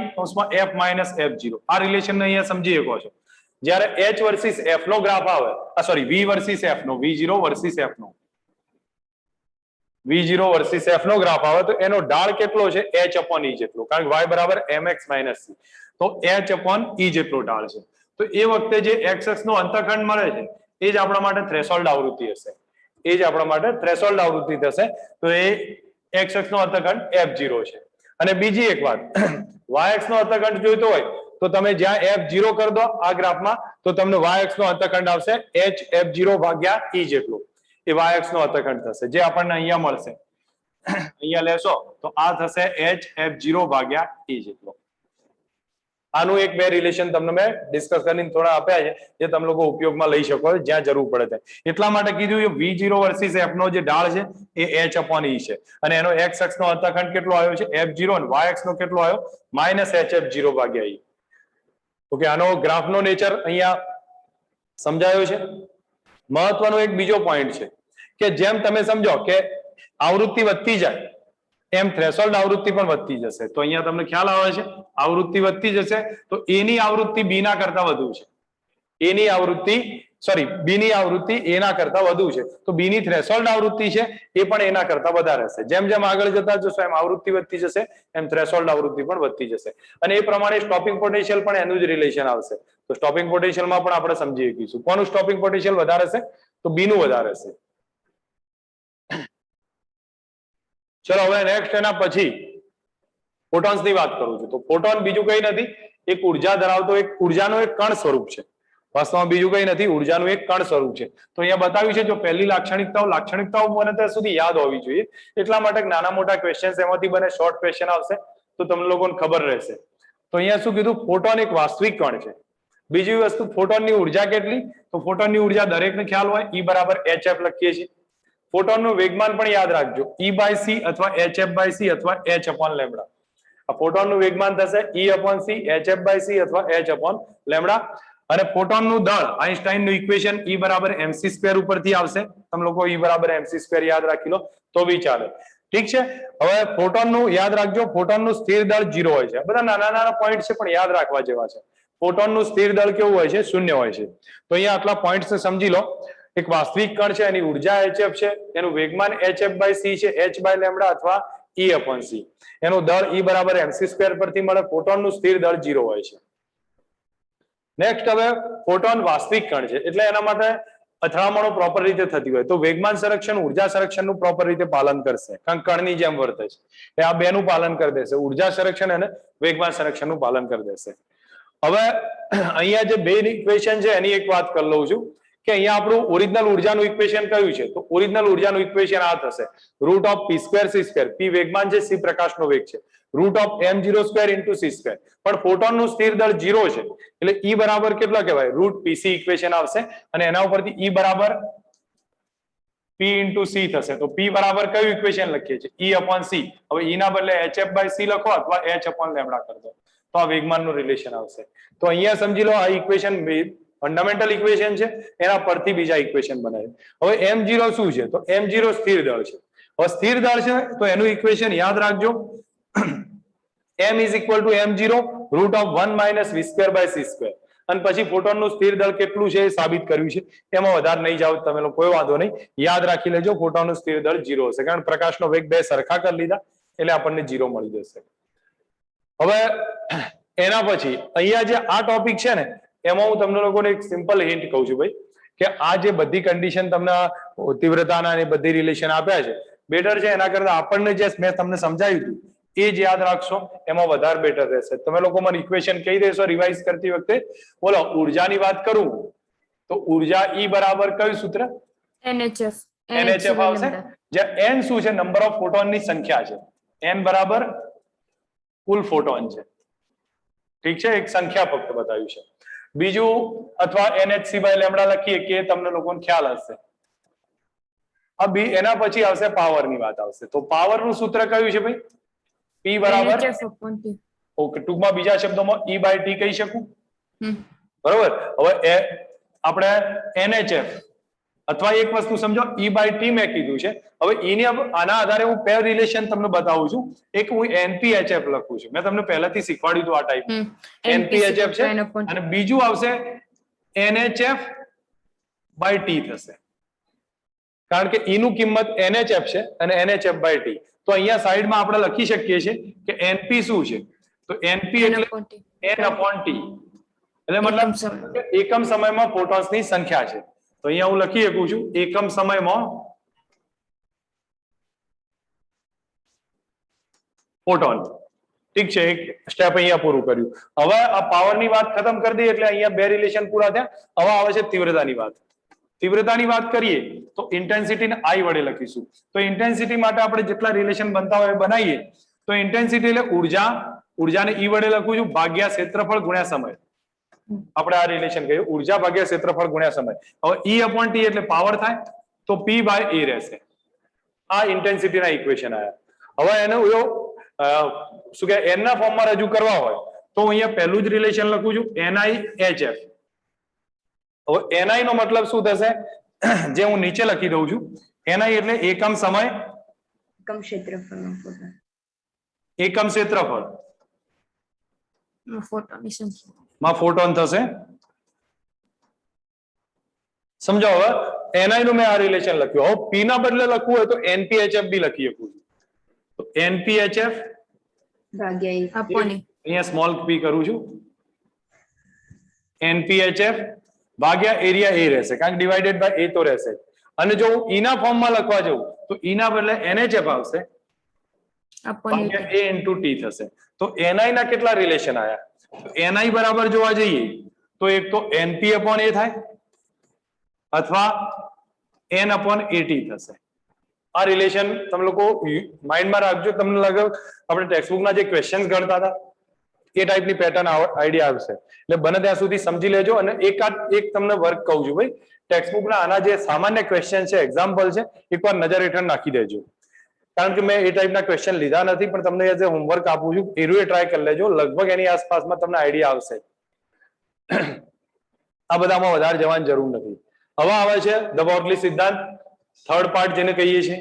f minus f0. આ રિલેશન ને અહીંયા સમજી શકો છો. જ્યારે h વર્સિસ f નો ગ્રાફ આવે, સોરી v વર્સિસ f નો, V0 વર્સિસ f નો, V0 વર્સિસ f નો ગ્રાફ આવે તો એનો ઢાળ કેટલો છે? h upon e જેટલો. કારણ કે y બરાબર mx માઇનસ c, તો h upon e જેટલો ઢાળ છે. તો એ વખતે જે x અક્ષ નો અંતખંડ મળે છે એ જ આપણા માટે થ્રેશોલ્ડ આવૃત્તિ હશે. એ જ આપણા માટે થ્રેશોલ્ડ આવૃત્તિ થશે. તો એ x અક્ષ નો અંતખંડ f0 છે. અને બીજી એક વાત, y અક્ષ નો અંતખંડ જોઈતો હોય તો તમે જ્યાં f0 કરી દો આ ગ્રાફમાં તો તમને y અક્ષ નો અંતખંડ આવશે h f0 ભાગ્યા e જેટલો. એ y અક્ષ નો અંતખંડ થશે જે આપણને અહીંયા મળશે. અહીંયા લેશો તો આ થશે h f0 ભાગ્યા e જેટલો. આનું એક બે રિલેશન તમને મેં ડિસ્કસ કરીને થોડા આપ્યા છે જે તમે લોકો ઉપયોગમાં લઈ શકો જ્યાં જરૂર પડે ત્યાં. એટલા માટે કીધું V0 વર્સિસ f નો જે ઢાળ છે એ h upon e છે અને એનો x અક્ષ નો અંતખંડ કેટલો આવ્યો છે? f0 અને y અક્ષ નો કેટલો આવ્યો? માઇનસ hf0 ભાગ્યા e. ઓકે, આનો ગ્રાફનો નેચર અહીંયા સમજાયો છે. મહત્વનો એક બીજો પોઈન્ટ છે કે જેમ તમે સમજો કે આવૃત્તિ વધતી જાય એમ થ્રેશોલ્ડ આવૃત્તિ પણ વધતી જશે. તો અહીંયા તમને ખ્યાલ આવે છે આવૃત્તિ વધતી જશે તો એની આવૃત્તિ બી ના કરતા વધુ છે. એની આવૃત્તિ બી ની આવૃત્તિ એના કરતા વધુ છે. તો બી ની થ્રેશોલ્ડ આવૃત્તિ છે એ પણ એના કરતા વધારે હશે. જેમ જેમ આગળ જતા જશો એમ આવૃત્તિ વધતી જશે એમ થ્રેશોલ્ડ આવૃત્તિ પણ વધતી જશે. અને એ પ્રમાણે સ્ટોપિંગ પોટેન્શિયલ પણ એનું જ રિલેશન આવશે. તો સ્ટોપિંગ પોટેન્શિયલમાં પણ આપણે સમજી શકીશું કોનું સ્ટોપિંગ પોટેન્શિયલ વધારે છે? તો બી નું વધારે છે. ચલો હવે નેક્સ્ટ એના પછી ફોટોન્સ ની વાત કરું છું. તો ફોટોન બીજું કઈ નથી, એક ઉર્જા ધરાવતો એક ઉર્જાનો એક કણ સ્વરૂપ છે. વાસ્તવમાં બીજું કઈ નથી, ઉર્જાનું એક કણ સ્વરૂપ છે. તો અહીંયા બતાવ્યું છે જો પહેલી લાક્ષણિકતાઓ મને ત્યાં સુધી યાદ હોવી જોઈએ. એટલા માટે નાના મોટા ક્વેશ્ચન એમાંથી બને, શોર્ટ ક્વેશ્ચન આવશે તો તમને લોકોને ખબર રહેશે. તો અહીંયા શું કીધું? ફોટોન એક વાસ્તવિક કણ છે. બીજી વસ્તુ, ફોટોનની ઉર્જા કેટલી? તો ફોટોનની ઉર્જા દરેકને ખ્યાલ હોય, E બરાબર hf લખીએ છીએ. ફોટોનનું વેગમાન પણ યાદ રાખજો, E/c અથવા hf/c અથવા h upon lambda. આ ફોટોનનું વેગમાન થશે E/c, hf/c અથવા h upon lambda. અને ફોટોનનું દળ, આઈન્સ્ટાઈનનું ઇક્વેશન E બરાબર mc² ઉપરથી આવશે. તમે લોકો E બરાબર mc² યાદ રાખી લો તો બી ચાલે. ઠીક છે. હવે ફોટોનનું યાદ રાખજો, ફોટોનનું સ્થિર દળ 0 હોય છે. બધા નાના નાના પોઈન્ટ છે પણ યાદ રાખવા જેવા છે. ફોટોનનું સ્થિર દળ કેવું હોય છે? 0 હોય છે. તો અહીંયા આટલા પોઈન્ટ્સ સમજી લો. એક વાસ્તવિક કણ છે, એની ઉર્જા hf છે, એનું વેગમાન hf/c છે, h/λ અથવા E/c. એનું દળ E બરાબર mc² પરથી મળે. ફોટોનનું સ્થિર દળ 0 હોય છે. નેક્સ્ટ, હવે ફોટોન વાસ્તવિક કણ છે એટલે એના માટે અથડામણો પ્રોપર રીતે થતી હોય તો વેગમાન સંરક્ષણ ઉર્જા સંરક્ષણનું પ્રોપર રીતે પાલન કરશે. કારણ કણની જેમ વર્તે છે એ આ બેનું પાલન કરી દેશે, ઉર્જા સંરક્ષણ અને વેગમાન સંરક્ષણનું પાલન કરી દેશે. હવે અહીંયા જે બે ઇક્વેશન છે એની એક વાત કરી લઉં છું કે અહીંયા આપણું ઓરિજિનલ ઉર્જાનું ઇક્વેશન કયું છે? તો ઓરિજિનલ ઉર્જાનું ઇક્વેશન આ થશે root of P square C square. P વેગમાન છે, સી પ્રકાશનો વેગ છે, root of m0 square into C square. પણ ફોટોનનું સ્થિર દળ 0 છે એટલે E બરાબર કેટલા કહેવાય? રૂટ પીસી ઇક્વેશન આવશે અને એના ઉપરથી E બરાબર P ઇન્ટુ સી થશે. તો P બરાબર કયું ઇક્વેશન લખીએ છીએ? E upon C. હવે E ના બદલે HF બાય સી લખો અથવા H અપોન લેમ્ડા કરી દો તો આ વેગમાનનું રિલેશન આવશે. તો અહીંયા સમજી લો આ ઇક્વેશન ફંડામેન્ટલ ઇક્વેશન છે, એના પરથી બીજા ઇક્વેશન બનાવે. હવે m0 શું છે? તો m0 સ્થિર દળ છે. હવે સ્થિર દળ છે તો એનું ઇક્વેશન યાદ રાખજો m is equal to m0 root of 1 minus v square by c square. અને પછી ફોટોનનું સ્થિર દળ કેટલું છે એ સાબિત કર્યું છે. એમાં વધારે નહીં જાવ તમે લોકો, કોઈ વાંધો નહીં, યાદ રાખી લેજો ફોટોનનું સ્થિર દળ 0 હશે, કારણ પ્રકાશનો વેગ બે સરખા કરી લીધા એટલે આપણને 0 મળી જશે. હવે એના પછી અહીંયા જે આ ટોપિક છે ને એમાં હું તમને લોકોને એક સિમ્પલ હિન્ટ કહું છું ભાઈ, કે આ જે બધી કન્ડિશન તમને તીવ્રતાના ને બધી રિલેશન આપ્યા છે બેટર છે એના કરતા આપણને જે મેં તમને સમજાવ્યું હતું એ જ યાદ રાખશો, એમાં વધારે બેટર રહેશે. તમે લોકો મને ઇક્વેશન કહી દેશો રિવાઇઝ કરતી વખતે. બોલો, ઉર્જાની વાત કરું તો ઉર્જા E બરાબર કયું સૂત્ર? NHF આવશે. જ્યાં n શું છે? નંબર ઓફ ફોટોનની સંખ્યા છે. n બરાબર કુલ ફોટોન છે. ઠીક છે, એક સંખ્યા ફક્ત બતાવ્યું છે. બીજું અથવા NHC બાય લેમ્ડા લખીએ કે તમને લોકોને ખ્યાલ હશે. એના પછી આવશે પાવરની વાત આવશે. તો પાવરનું સૂત્ર કયું છે ભાઈ? P બરાબર ઓકે, ટૂંકમાં બીજા શબ્દોમાં E બાય T કહી શકું, બરોબર. હવે આપણે NHF અથવા એક વસ્તુ સમજો, E બાય T મેં કીધું છે. હવે E ની આના આધારે હું પેર રિલેશન તમને બતાવું છું. એક હું NPHF લખું છું, મેં તમને પહેલાથી શીખવાડ્યું હતું આ ટાઈપ. NPHF છે અને બીજું આવશે NHF બાય T થશે, કારણ કે E નું કિંમત NHF છે અને NHF બાય T. તો અહીંયા સાઈડમાં આપણે લખી શકીએ છીએ કે NP શું છે? તો NP એટલે N upon T, એટલે મતલબ એકમ સમયમાં ફોટોન્સની સંખ્યા છે. તો અહીંયા હું લખી શકું છું એકમ સમયમાં ફોટોન. ઠીક છે, એક સ્ટેપ અહીંયા પૂરું કર્યું. હવે આ પાવરની વાત ખતમ કરી દઈએ એટલે અહીંયા બે રિલેશન પૂરા થયા. હવે આવે છે તીવ્રતાની વાત. તીવ્રતાની વાત કરીએ તો ઇન્ટેન્સિટીને I વડે લખીશું. તો ઇન્ટેન્સિટી માટે આપણે જેટલા રિલેશન બનતા હોય બનાવીએ. તો ઇન્ટેન્સિટી એટલે ઉર્જાને E વડે લખું છું ભાગ્યા ક્ષેત્રફળ ગુણ્યા સમય. આપણે આ રિલેશન કહ્યું ઉર્જા ભાગ્યા ક્ષેત્રફળ ગુણ્યા સમય. હવે E upon T એટલે પાવર થાય તો P બાય A રહેશે. આ ઇન્ટેન્સિટીના ઇક્વેશન આયા. હવે એને શું કે n ના ફોર્મમાં રજૂ કરવા હોય તો અહીંયા પહેલું જ રિલેશન લખું છું NIHF. હવે NI નો મતલબ શું થશે? જે હું નીચે લખી દઉં છું, NI એટલે એકમ સમય એકમ ક્ષેત્રફળ માં ફોટોન થશે. સમજો. હવે NI નું મેં આ રિલેશન લખ્યું. હવે P ના બદલે લખવું હોય તો NPHF બી લખી શકું છું. તો NPHF અહીંયા સ્મોલ p કરું છું, NPHF ભાગ્યા એરિયા A રહેશે, કારણ કે ડિવાઇડેડ બાય A તો રહેશે. અને જો હું E ના ફોર્મમાં લખવા જાઉં તો E ના બદલે NHF આવશે ભાગ્યા A into T થશે. તો NI ના કેટલા રિલેશન આયા? NI બરાબર જોવા જઈએ તો એક તો NP upon A થાય અથવા N upon AT થશે. આ રિલેશન તમે લોકો માઇન્ડમાં રાખજો. તમને લાગે આપણે ટેક્સ્ટબુકના જે ક્વેશ્ચન્સ ગણતા હતા એ ટાઈપની પેટર્ન આઈડિયા આવશે. એટલે બને ત્યાં સુધી સમજી લેજો. અને એક તમને વર્ક કહું છું ભાઈ, ટેક્સ્ટબુકના આના જે સામાન્ય ક્વેશ્ચન છે, એક્ઝામ્પલ છે, એકવાર નજર હેઠળ નાખી દેજો. કારણ કે મેં એ ટાઈપના ક્વેશ્ચન લીધા નથી, પણ તમને જે હોમવર્ક આપું છું એનું ટ્રાય કરી લેજો. લગભગ એની આસપાસમાં તમને આઈડિયા આવશે. આ બધામાં વધારે જવાની જરૂર નથી. હવે આવે છે ધ બોર્ગલી સિદ્ધાંત, થર્ડ પાર્ટ જેને કહીએ છીએ.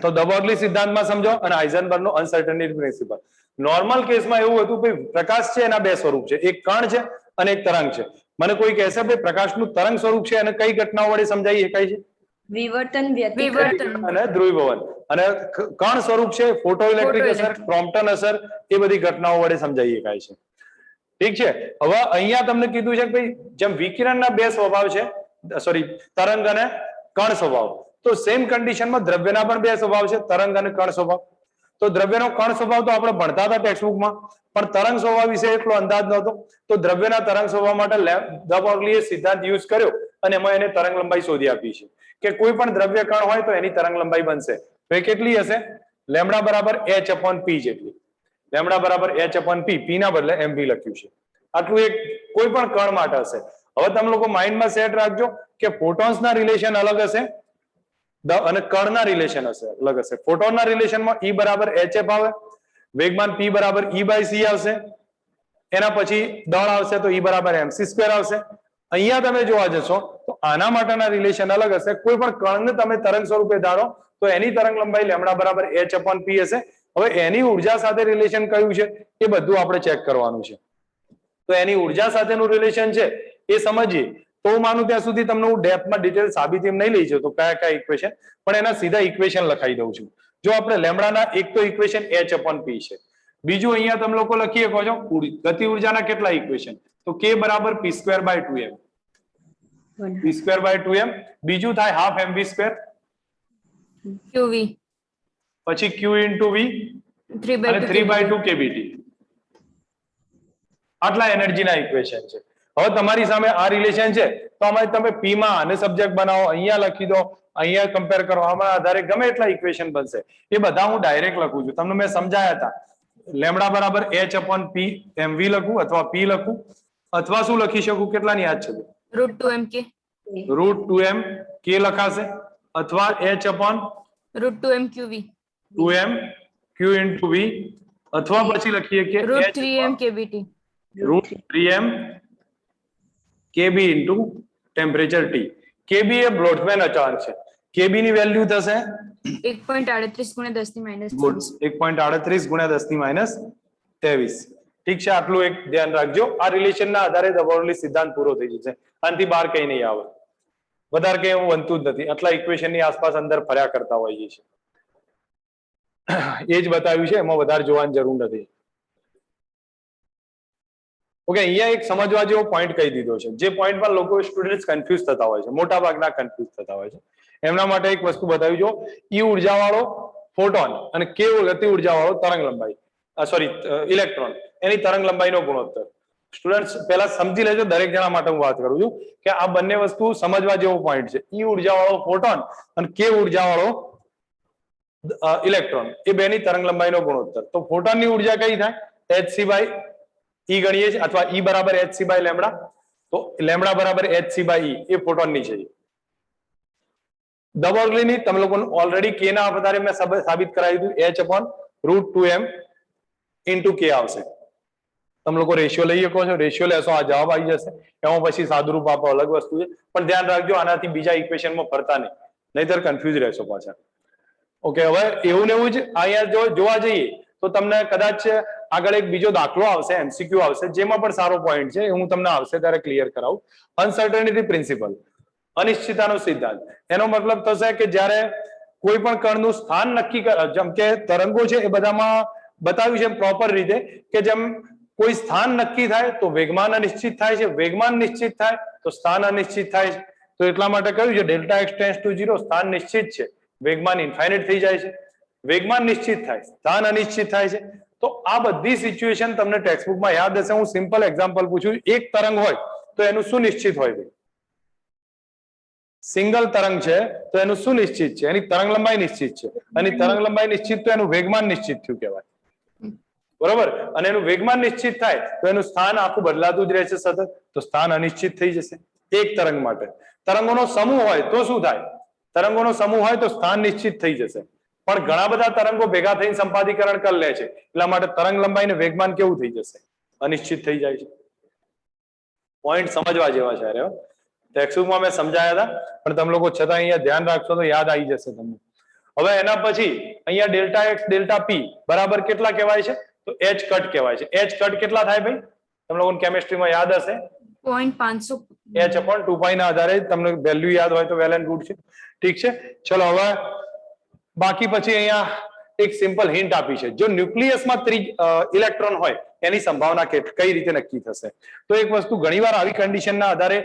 તો ધ બોર્ગલી સિદ્ધાંતમાં સમજો અને હાઇઝનબર્ગનો અનસર્ટનિટી પ્રિન્સિપલ. નોર્મલ કેસમાં એવું હતું કે પ્રકાશ છે એના બે સ્વરૂપ છે, એક કણ છે અને એક તરંગ છે. મને કોઈ કહેશે ભાઈ પ્રકાશનું તરંગ સ્વરૂપ છે અને કઈ ઘટનાઓ વડે સમજાવી શકાય છે? વિવર્તન, વ્યતિકરણ અને ધ્રુવીભવન. અને કણ સ્વરૂપ છે ફોટોઇલેક્ટ્રિક અસર, ક્રોમ્પટન અસર, એ બધી ઘટનાઓ વડે સમજાવી શકાય છે. ઠીક છે. હવે અહીંયા તમને કીધું છે કે ભાઈ જેમ વિકિરણના બે સ્વભાવ છે, સોરી તરંગ અને કણ સ્વભાવ, તો સેમ કન્ડિશનમાં દ્રવ્યના પણ બે સ્વભાવ છે, તરંગ અને કણ સ્વભાવ. તો દ્રવ્યનો કણ સ્વભાવ તો આપણે ભણતા હતા ટેક્સ્ટબુકમાં, પણ તરંગ સ્વભાવ વિશે એટલો અંદાજ નહોતો. તો દ્રવ્યના તરંગ સ્વભાવ માટે ધ બોર્ગલીએ સિદ્ધાંત યુઝ કર્યો અને એમાં એને તરંગ લંબાઈ શોધી આપી છે કે કોઈ પણ દ્રવ્ય કણ હોય તો એની તરંગ લંબાઈ બનશે તો એ કેટલી હશે લેમડા બરાબર h/p જેટલી લેમડા બરાબર h/p p ના બદલે mv લખ્યું છે આટલું એક કોઈ પણ કણ માટે હશે હવે તમે લોકો માઇન્ડમાં સેટ રાખજો કે ફોટોન્સના રિલેશન અલગ હશે અને કણના રિલેશન અલગ હશે ફોટોનના રિલેશનમાં E બરાબર hf આવે વેગમાન p બરાબર E/c આવશે એના પછી દળ આવશે તો E બરાબર mc² આવશે અહીંયા તમે જોવા જશો તો આના માટેના રિલેશન અલગ હશે કોઈ પણ કણને તમે તરંગ સ્વરૂપે ધારો તો એની તરંગ લંબાઈ લેમડા બરાબર h/p હશે હવે એની ઉર્જા સાથે રિલેશન કયું છે એ બધું આપણે ચેક કરવાનું છે તો એની ઉર્જા સાથેનું રિલેશન છે એ સમજીએ તો હું માનું ત્યાં સુધી તમને હું ડેપ્થમાં ડિટેલ સાબિતી નહીં લઈ જાઉં તો કયા કયા ઇક્વેશન પણ એના સીધા ઇક્વેશન લખાઈ દઉં છું જો આપણે લેમડાના એક તો ઇક્વેશન h/p છે બીજું અહીંયા તમે લોકો લખી શકો છો ગતિ ઉર્જાના કેટલા ઇક્વેશન તો k બરાબર p²/2m p²/2m બીજું થાય હાફ mv² qv પછી q * v અને 3/2 kbt આટલા એનર્જીના ઇક્વેશન છે હવે તમારી સામે આ રિલેશન છે તો આમાં તમે p માં આને સબ્જેક્ટ બનાવો અહીંયા લખી દો અહીંયા કમ્પેર કરો આમાં આધારે ગમે એટલા ઇક્વેશન બનશે એ બધા હું ડાયરેક્ટ લખું છું તમને મેં સમજાયા હતા લેમડા બરાબર h/p mv લખું અથવા p લખું અથવા શું લખી શકું કેટલાની યાદ છે √2m k √2m k લખાશે અથવા √2m qv 2m q * v અથવા પછી લખીએ કે √3m kbt √3m kb into temperature T kb એ બોલ્ટ્ઝમેન અચળાંક છે kb ની વેલ્યુ થશે 1.38 × 10⁻³ 1.38 × 10⁻23 ઠીક છે આટલું એક ધ્યાન રાખજો આ રિલેશનના આધારે દબાવલી સિદ્ધાંત પૂરો થઈ જશે આનાથી બહાર કઈ નહીં આવે વધારે કઈ એવું બનતું જ નથી આટલા ઇક્વેશનની આસપાસ અંદર ફર્યા કરતા હોઈએ છે એ જ બતાવ્યું છે એમાં વધારે જોવાની જરૂર નથી ઓકે અહીંયા એક સમજવા જેવો પોઈન્ટ કહી દીધો છે જે પોઈન્ટમાં લોકો સ્ટુડન્ટ્સ કન્ફ્યુઝ થતા હોય છે મોટા ભાગના કન્ફ્યુઝ થતા હોય છે એમના માટે એક વસ્તુ બતાવી જો ઈ ઉર્જાવાળો ફોટોન અને કે ગતિ ઉર્જાવાળો તરંગ લંબાઈ સોરી ઇલેક્ટ્રોન એની તરંગ લંબાઈનો ગુણોત્તર સ્ટુડન્ટ્સ પહેલા સમજી લેજો દરેક જણા માટે હું વાત કરું છું કે આ બંને વસ્તુ સમજવા જેવો પોઈન્ટ છે ઈ ઉર્જાવાળો ફોટોન અને કે ઉર્જાવાળો ઇલેક્ટ્રોન એ બેની તરંગ લંબાઈનો ગુણોત્તર તો ફોટોનની ઉર્જા કઈ થાય hc/e ગણીએ છીએ અથવા E બરાબર hc/લેમડા તો લેમડા બરાબર hc/e એ ફોટોનની છે દબોર્ગલીની તમે લોકોને ઓલરેડી k ના આધારે મેં સાબિત કરાવી દીધું h/√2m * k આવશે તમે લોકો રેશિયો લઈ શકો છો રેશિયો લેશો આ જવાબ આવી જશે એમાં પછી સાદુરૂપ આપો અલગ વસ્તુ છે પણ ધ્યાન રાખજો આનાથી બીજા ઇક્વેશનમાં ફરતા નહીં નહીતર કન્ફ્યુઝ રહેશો પાછા ઓકે હવે એવું ને એવું જ અહીંયા જો જોવા જઈએ તો તમને કદાચ આગળ એક બીજો દાખલો આવશે એમસીક્યુ આવશે જેમાં પણ સારો પોઈન્ટ છે હું તમને આવશે ત્યારે ક્લિયર કરાવું અનસર્ટનિટી પ્રિન્સિપલ અનિશ્ચિતતાનો સિદ્ધાંત એનો મતલબ થશે કે જ્યારે કોઈ પણ કણનું સ્થાન નક્કી જેમ કે તરંગો છે એ બધામાં બતાવ્યું છે પ્રોપર રીતે કે જેમ કોઈ સ્થાન નક્કી થાય તો વેગમાન અનિશ્ચિત થાય છે વેગમાન નિશ્ચિત થાય તો સ્થાન અનિશ્ચિત થાય છે તો એટલા માટે કહ્યું છે Δx → 0 સ્થાન નિશ્ચિત છે વેગમાન ઇન્ફાઇનાઇટ થઈ જાય છે વેગમાન નિશ્ચિત થાય સ્થાન અનિશ્ચિત થાય છે તો આ બધી સિચ્યુએશન તમને ટેક્સ્ટબુકમાં યાદ હશે હું સિમ્પલ એક્ઝામ્પલ પૂછું એક તરંગ હોય તો એનું શું નિશ્ચિત હોય ભાઈ સિંગલ તરંગ છે તો એનું શું નિશ્ચિત છે એની તરંગ લંબાઈ નિશ્ચિત છે અને તરંગ લંબાઈ નિશ્ચિત તો એનું વેગમાન નિશ્ચિત થયું કહેવાય બરોબર અને એનું વેગમાન નિશ્ચિત થાય તો એનું સ્થાન આખું બદલાતું જ રહેશે સતત તો સ્થાન અનિશ્ચિત થઈ જશે એક તરંગ માટે તરંગોનો સમૂહ હોય તો શું થાય તરંગોનો સમૂહ હોય તો સ્થાન નિશ્ચિત થઈ જશે પણ ઘણા બધા તરંગો ભેગા થઈને સંપાદીકરણ કરી લે છે એટલા માટે તરંગ લંબાઈ ને વેગમાન કેવું થઈ જશે અનિશ્ચિત થઈ જાય છે પોઈન્ટ સમજવા જેવા છે અરે ટેક્સ્ટબુકમાં મેં સમજાયા હતા પણ તમે લોકો છતાં અહીંયા ધ્યાન રાખશો તો યાદ આવી જશે તમને હવે એના પછી અહીંયા Δx Δp બરાબર કેટલા કહેવાય છે તો h કટ કહેવાય છે h કટ કેટલા થાય ભાઈ તમે લોકોને કેમિસ્ટ્રીમાં યાદ હશે 0.500 h/2π ના આધારે તમને વેલ્યુ યાદ હોય તો વેલ એન્ડ ગુડ છે ઠીક છે ચલો હવે બાકી પછી અહીંયા એક સિમ્પલ હિન્ટ આપી છે જો ન્યુક્લિયસમાં ઇલેક્ટ્રોન હોય એની સંભાવના કઈ રીતે નક્કી થશે તો એક વસ્તુ ઘણીવાર આવી કન્ડિશનના આધારે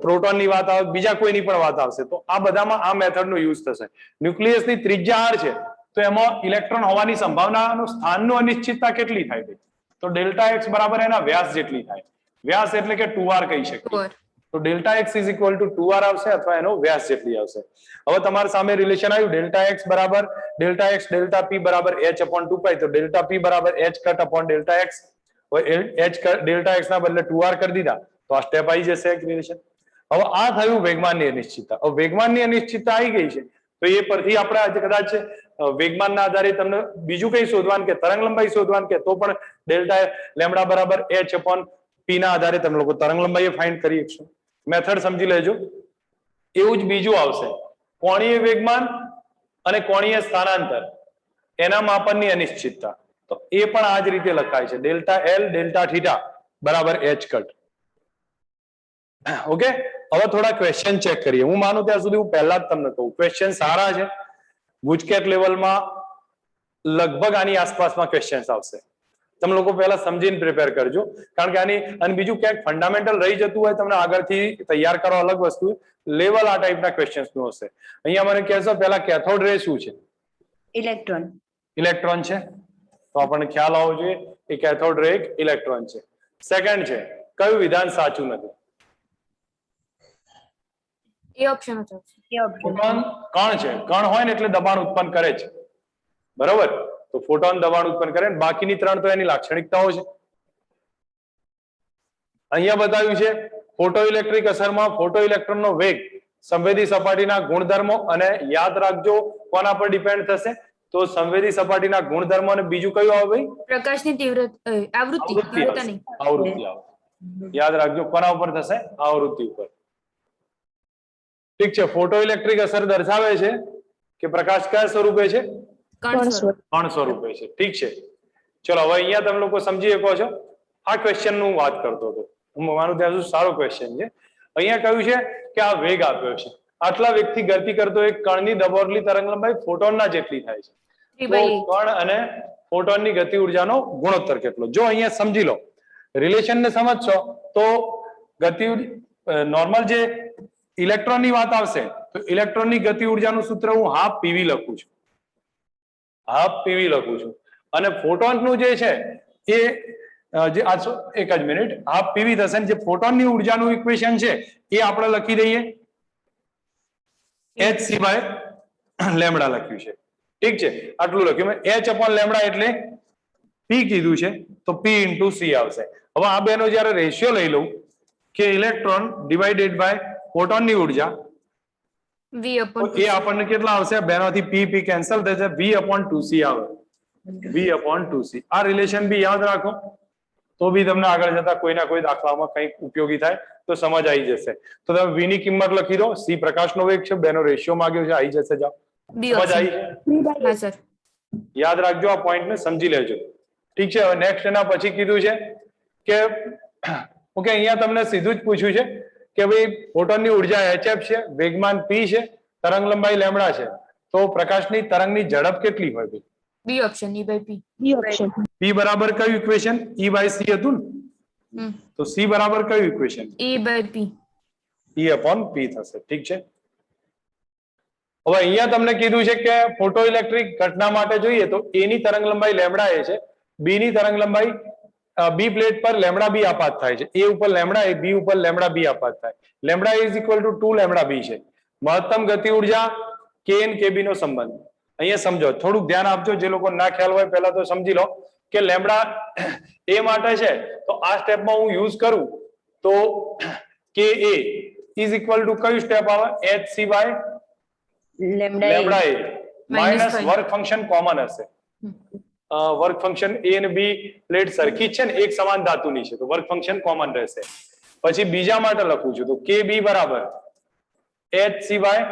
પ્રોટોનની વાત આવે બીજા કોઈની પણ વાત આવશે તો આ બધામાં આ મેથડનો યુઝ થશે ન્યુક્લિયસની ત્રિજ્યા r છે તો એમાં ઇલેક્ટ્રોન હોવાની સંભાવનાનું સ્થાનનું અનિશ્ચિતતા કેટલી થાય ભાઈ તો Δx બરાબર એના વ્યાસ જેટલી થાય વ્યાસ એટલે કે 2r કહી શકીએ તો delta X is equal two 2r આવશે અથવા એનો વ્યાસ જેટલી આવશે. હવે તમારી સામે રિલેશન આવ્યું ડેલ્ટા એક્સ બરાબર ડેલ્ટા એક્સ ડેલ્ટા પી બરાબર h અપોન 2 તો ડેલ્ટા પી બરાબર h cut upon delta x. હવે h ડેલ્ટા એક્સ ના બદલે 2r કરી દીધા તો આ સ્ટેપ આવી જશે એક રિલેશન. હવે આ થયું વેગમાનની અનિશ્ચિતતા. હવે વેગમાનની અનિશ્ચિતતા આવી ગઈ છે તો એ પરથી આપણે આજે કદાચ વેગમાનના આધારે તમને બીજું કઈ શોધવાનું કે તરંગ લંબાઈ શોધવાનું કે તો પણ ડેલ્ટા લેમ્ડા બરાબર h અપોન p ના આધારે તમે લોકો તરંગ લંબાઈ ફાઇન્ડ કરી શકશો. મેથડ સમજી લેજો. એવું જ બીજું આવશે કોણીય વેગમાન અને કોણીય સ્થાનાંતર એના માપનની અનિશ્ચિતતા. તો એ પણ આ જ રીતે લખાય છે ડેલ્ટા એલ ડેલ્ટા થીટા બરાબર h કટ. ઓકે, હવે થોડા ક્વેશ્ચન ચેક કરીએ. હું માનું ત્યાં સુધી હું પહેલા જ તમને કહું ક્વેશ્ચન સારા છે. ગુજકેટ લેવલમાં લગભગ આની આસપાસમાં ક્વેશ્ચન્સ આવશે. તમે લોકો પહેલા સમજીને પ્રિપેર કરજો કારણ કે આની અને બીજું ક્યાંક ફંડામેન્ટલ રહી જતું હોય તમને આગળથી તૈયાર કરો અલગ વસ્તુ. લેવલ આ ટાઈપના ક્વેશ્ચન્સ નું હશે. અહીંયા મને કહેશો પહેલા કેથોડ રે શું છે? ઇલેક્ટ્રોન. ઇલેક્ટ્રોન છે તો આપણને ખ્યાલ આવવો જોઈએ કે કેથોડ રે એક ઇલેક્ટ્રોન છે. સેકન્ડ છે કયું વિધાન સાચું નથી? એ ઓપ્શન હતો. ફોટોન કણ છે. કણ હોય ને એટલે દબાણ ઉત્પન્ન કરે છે બરોબર. તો ફોટોન દબાણ ઉત્પન્ન કરે બાકીની ત્રણ તો એની લાક્ષણિકતાઓ છે. અહીંયા બતાવ્યું છે ફોટો ઇલેક્ટ્રિક અસરમાં ફોટો ઇલેક્ટ્રોનનો વેગ સંવેદી સપાટીના ગુણધર્મો અને યાદ રાખજો કોના પર ડિપેન્ડ થશે તો સંવેદી સપાટીના ગુણધર્મો અને બીજું કયું આવે ભાઈ? પ્રકાશની તીવ્રતા આવૃત્તિ તીવ્રતા નહીં આવૃત્તિ આવે. યાદ રાખજો કોના ઉપર થશે? આવૃત્તિ ઉપર. ઠીક છે. ફોટો ઇલેક્ટ્રિક અસર દર્શાવે છે કે પ્રકાશ કયા સ્વરૂપે છે? કણ સ્વરૂપે છે. ઠીક છે. ચલો હવે અહીંયા તમે લોકો સમજી શકો છો. આ ક્વેશ્ચન નું વાત કરતો હતો હું માનું ત્યાં સુધી સારો ક્વેશ્ચન છે. અહીંયા કહ્યું છે કે આ વેગ આપ્યો છે આટલા વેગથી ગતિ કરતો એક કણની દબોરલી તરંગ લંબાઈ ફોટોનના જેટલી થાય છે. તો કણ અને ફોટોનની ગતિ ઉર્જાનો ગુણોત્તર કેટલો? જો અહીંયા સમજી લો રિલેશન ને સમજશો તો ગતિ નોર્મલ જે ઇલેક્ટ્રોનની વાત આવશે તો ઇલેક્ટ્રોનની ગતિ ઉર્જાનું સૂત્ર હું હાફ પીવી લખું છું. હાફ પીવી લખું છું અને ફોટોનનું જે છે એ જે એક જ મિનિટ હાફ પીવી થશે ને જે ફોટોનની ઉર્જાનું ઇક્વેશન છે એ આપણે લખી દઈએ h સિવાય લેમ્ડા લખ્યું છે. ઠીક છે. આટલું લખ્યું મેં h અપોન લેમ્ડા એટલે p કીધું છે તો p ઇન્ટુ c આવશે. હવે આ બેનો જ્યારે રેશિયો લઈ લઉં કે ઇલેક્ટ્રોન ડિવાઇડેડ બાય ફોટોનની ઉર્જા v upon એ આપણને કેટલા આવશે? બેનાથી p p કેન્સલ થશે v અપોન 2c આવે. v અપોન 2c આ રિલેશન બી યાદ રાખો તો બી તમને આગળ જતા કોઈ ના કોઈ દાખલામાં કંઈક ઉપયોગી થાય તો સમજ આવી જશે. તો તમે v ની કિંમત લખી દો. c પ્રકાશનો વેગ છે બેનો રેશિયો માંગ્યો છે આવી જશે. જાઓ સમજ આવી છે? હા સર. યાદ રાખજો આ પોઈન્ટ ને સમજી લેજો. ઠીક છે. હવે નેક્સ્ટ એના પછી કીધું છે કે ઓકે અહીંયા તમને સીધું જ પૂછ્યું છે કે ભાઈ ફોટોનની ઉર્જા hf છે વેગમાન p છે તરંગ લંબાઈ લેમ્ડા છે તો પ્રકાશની તરંગની ઝડપ કેટલી હોય ભાઈ? B option e by p. p બરાબર કયું ઇક્વેશન? e by c હતું ને તો c બરાબર કયું equation? e by p. e upon p થશે. ઠીક છે. હવે અહીંયા તમને કીધું છે કે ફોટો ઇલેક્ટ્રિક ઘટના માટે જોઈએ તો a ની તરંગ લંબાઈ લેમ્ડા a છે b ની તરંગ લંબાઈ બી પ્લેટ પર લેમ્ડા બી આપાત થાય છે. એ ઉપર લેમ્ડા એ બી ઉપર લેમ્ડા બી આપાત થાય. Lambda is equal to 2 lambda B છે. મહત્તમ ગતિ ઉર્જા કે એન કે બી નો સંબંધ અહીંયા સમજો. થોડુંક ધ્યાન આપજો જે લોકો ના ખ્યાલ હોય પહેલા તો સમજી લો કે લેમ્ડા એ માટે છે તો આ સ્ટેપમાં હું યુઝ કરું તો કે એ ઇઝ ઇક્વલ ટુ કયું સ્ટેપ આવે? h c by lambda a minus work function common હશે. વર્ક ફંક્શન એ અને બી પ્લેટ સરખી છે ને એક સમાન ધાતુની છે તો વર્ક ફંક્શન કોમન રહેશે. પછી બીજા માટે લખું છું તો કે બી બરાબર h c by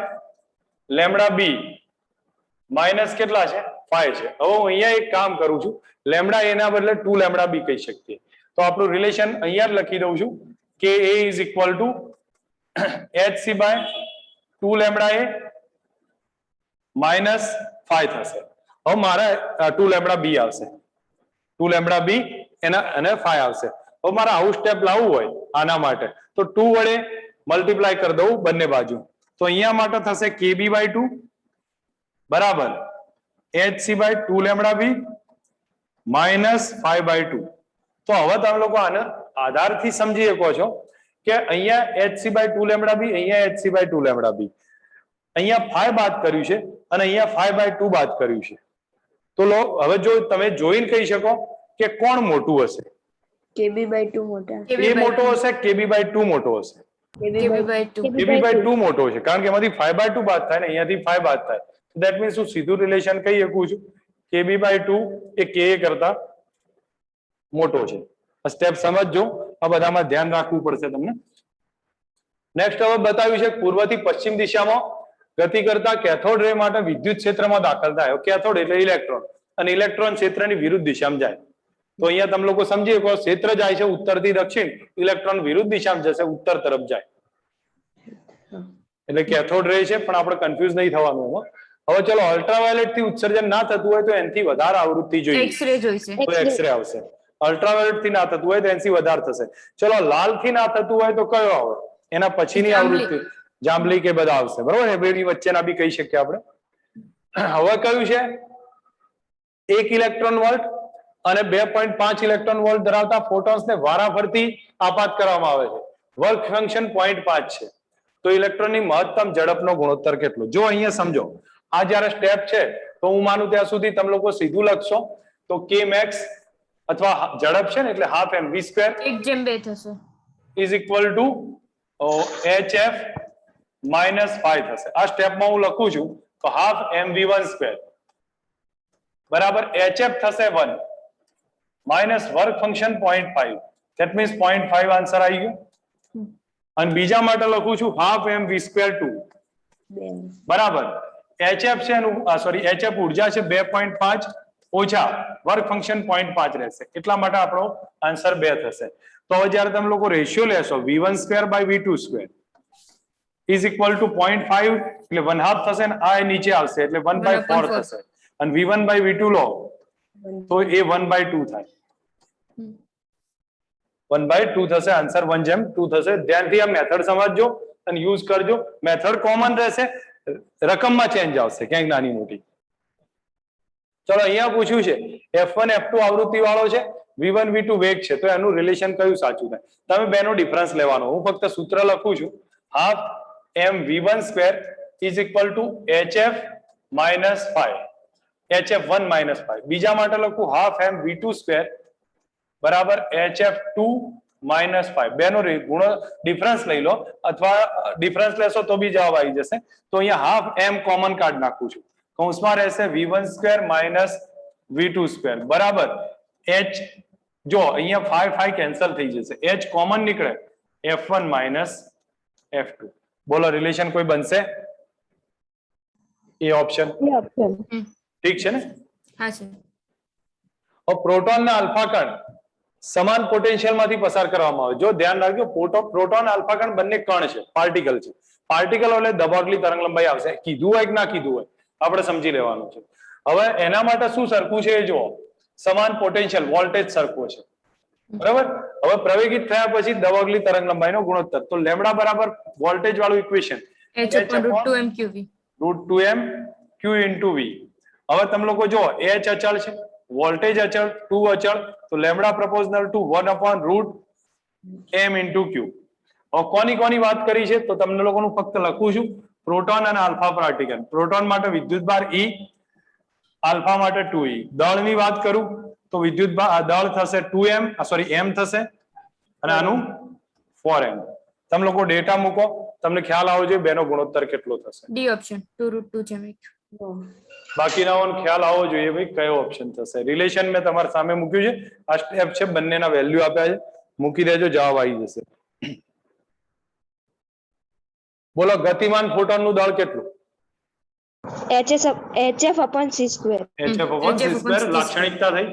lambda b minus કેટલા છે? 5 છે. હવે હું અહીંયા એક કામ કરું છું લેમ્ડા એ ના બદલે 2 લેમ્ડા બી કહી શકીએ તો આપણું રિલેશન અહીંયા જ લખી દઉં છું કે a is equal to h c by 2 lambda a minus 5 થશે. હવે મારે 2 લેમ્ડા બી આવશે 2 લેમ્ડા બી એના અને 5 આવશે. હવે મારે આવું સ્ટેપ લાવવું હોય આના માટે તો 2 વડે મલ્ટીપ્લાય કરી દઉં બંને બાજુ તો અહીંયા માટે થશે kb બાય 2 બરાબર hc by 2 lambda b minus 5 by 2. તો હવે તમે લોકો આને આધારથી સમજી શકો છો કે અહીંયા hc/2 લેમ્બડા બી, અહીંયા hc/2 લેમ્બડા બી, અહીંયા 5 બાદ કર્યું છે અને અહીંયા 5/2 બાદ કર્યું છે. તો લો હવે જો તમે જોઈને કહી શકો કે કોણ મોટું હશે. kb/2 મોટા. એ મોટો હશે, kb/2 મોટો હશે. kb/2 kb/2 મોટો છે કારણ કે એમાંથી 5/2 બાદ થાય ને અહીંયાથી 5 બાદ થાય. ધેટ મીન્સ હું સીધું રિલેશન કહી શકું છું kb/2 એ ka કરતા મોટો છે. સ્ટેપ સમજજો, આ બધામાં ધ્યાન રાખવું પડશે તમને. નેક્સ્ટ હવે બતાવ્યું છે પૂર્વથી પશ્ચિમ દિશામાં ગતિ કરતા કેથોડ રે માટે વિદ્યુત ક્ષેત્રમાં દાખલ થાય. કેથોડ એટલે ઇલેક્ટ્રોન, અને ઇલેક્ટ્રોન ક્ષેત્રની વિરુદ્ધ દિશામાં જાય. તો અહીંયા તમે લોકો સમજી શકો ક્ષેત્ર જાય છે ઉત્તરથી દક્ષિણ, ઇલેક્ટ્રોન વિરુદ્ધ દિશામાં જશે, ઉત્તર તરફ જાય. એટલે કેથોડ રે છે પણ આપણે કન્ફ્યુઝ નહીં થવાનું એમાં. હવે ચલો અલ્ટ્રાવાયોલેટ થી ઉત્સર્જન ના થતું હોય તો એનાથી વધારે આવૃત્તિ જોઈએ, એક્સ-રે જોઈશે. તો એક્સરે આવશે. અલ્ટ્રાવાયોલેટ થી ના થતું હોય તો એનાથી વધારે થશે. ચલો લાલ થી ના થતું હોય તો કયો આવે? એના પછીની જાંબલી. આવૃત્તિ જાંબલી કે બધા આવશે, બરોબર ને? બેની વચ્ચેના બી કહી શકીએ આપણે. હવે કયું છે? 1 ઇલેક્ટ્રોન વોલ્ટ અને 2.5 ઇલેક્ટ્રોન વોલ્ટ ધરાવતા ફોટોન્સને વારાફરતી આપાત કરવામાં આવે છે. વર્ક ફંક્શન 0.5 છે. તો ઇલેક્ટ્રોનની મહત્તમ ઝડપનો ગુણોત્તર કેટલો? જો અહીંયા સમજો, આ જ્યારે સ્ટેપ છે તો હું માનું ત્યાં સુધી તમે લોકો સીધું લખશો તો k max અથવા ઝડપ છે ને એટલે હાફ mv સ્ક્વેર 1:2 થશે. Is equal two hf minus 5 થશે. આ સ્ટેપમાં હું લખું છું તો હાફ mv1 સ્ક્વેર બરાબર hf થશે 1 minus work function 0.5. That means 0.5 answer આવી ગયો. અને બીજા માટે લખું છું હાફ mv સ્ક્વેર 2 બરાબર hf છે એનું સોરી hf ઉર્જા છે 2.5 ઓછા વર્ક ફંક્શન 0.5 રહેશે, એટલા માટે આપણો આન્સર 2 થશે. તો હવે જ્યારે તમે લોકો રેશિયો લેશો v1 square by v2 square is equal to 0.5 એટલે 1/2 થશે ને આ નીચે આવશે એટલે 1/4 થશે. અને v1 બાય v2 લો તો એ 1/2 થાય, 1/2 થશે. આન્સર 1:2 થશે. ધ્યાનથી આ મેથડ સમજજો અને યુઝ કરજો. મેથડ કોમન રહેશે, રકમમાં ચેન્જ આવશે ક્યાંક નાની મોટી. ચલો અહીંયા પૂછ્યું છે f1 f2 આવૃત્તિ વાળો છે, v1 v2 વેગ છે, તો એનું રિલેશન કયું સાચું થાય? તમે બેનો ડિફરન્સ લેવાનો. હું ફક્ત સૂત્ર લખું છું half m v1 square is equal two hf minus 5, hf1 minus 5. બીજા માટે લખું હાફ m v2 સ્ક્વેર બરાબર hf2 માઇનસ 5. બેનો ગુણો ડિફરન્સ લઈ લો અથવા ડિફરન્સ લેશો તો બી જવાબ આવી જશે. તો અહીંયા હાફ m કોમન કાર્ડ નાખું છું, કૌંસમાં રહેશે v1 square minus v2 square બરાબર h. જો અહીંયા 5 કેન્સલ થઈ જશે, h કોમન નીકળે f1 માઇનસ f2. બોલો રિલેશન કોઈ બનશે? એ ઓપ્શન ઠીક છે ને? હા સર. હવે પ્રોટોનના આલ્ફા કણ સમાન પોટેન્શિયલ માંથી પસાર કરવામાં આવે. જો ધ્યાન રાખજો પ્રોટોન આલ્ફા કણ બંને કણ છે, પાર્ટિકલ છે. પાર્ટિકલ એટલે દબાવની તરંગ લંબાઈ આવશે. કીધું હોય કે ના કીધું હોય આપણે સમજી લેવાનું છે. હવે એના માટે શું સરખું છે એ જુઓ, સમાન પોટેન્શિયલ વોલ્ટેજ સરખો છે બરાબર. હવે પ્રવેગિત થયા પછી દબાવની તરંગ લંબાઈનો ગુણોત્તર, તો લેમ્બડા બરાબર વોલ્ટેજ વાળું equation h/√2mqv √2m q * v. હવે તમે લોકો જો h અચળ છે, વોલ્ટેજ અચળ, 2 અચળ, તો lambda proportional two 1/√m * q. હવે કોની વાત કરી છે તો તમને લોકોનું ફક્ત લખું છું પ્રોટોન અને આલ્ફા પાર્ટિકલ. પ્રોટોન માટે વિદ્યુતભાર E, આલ્ફા માટે 2e. દળની વાત કરું તો વિદ્યુતભાર દળ થશે 2m સોરી m થશે અને આનું 4m. તમે લોકો ડેટા મૂકો, તમને ખ્યાલ આવવો જોઈએ બેનો ગુણોત્તર કેટલો થશે. ડી ઓપ્શન 2√2 બાકીનાઓનો ખ્યાલ આવવો જોઈએ ભાઈ કયો ઓપ્શન થશે. રિલેશન મેં તમારા સામે મૂક્યું છે, આ સ્ટેપ છે, બંનેના વેલ્યુ આપ્યા છે, મૂકી દેજો જવાબ આવી જશે. બોલો ગતિમાન ફોટોનનું દળ કેટલું? hf/c². hf/c² લાક્ષણિકતા થઈ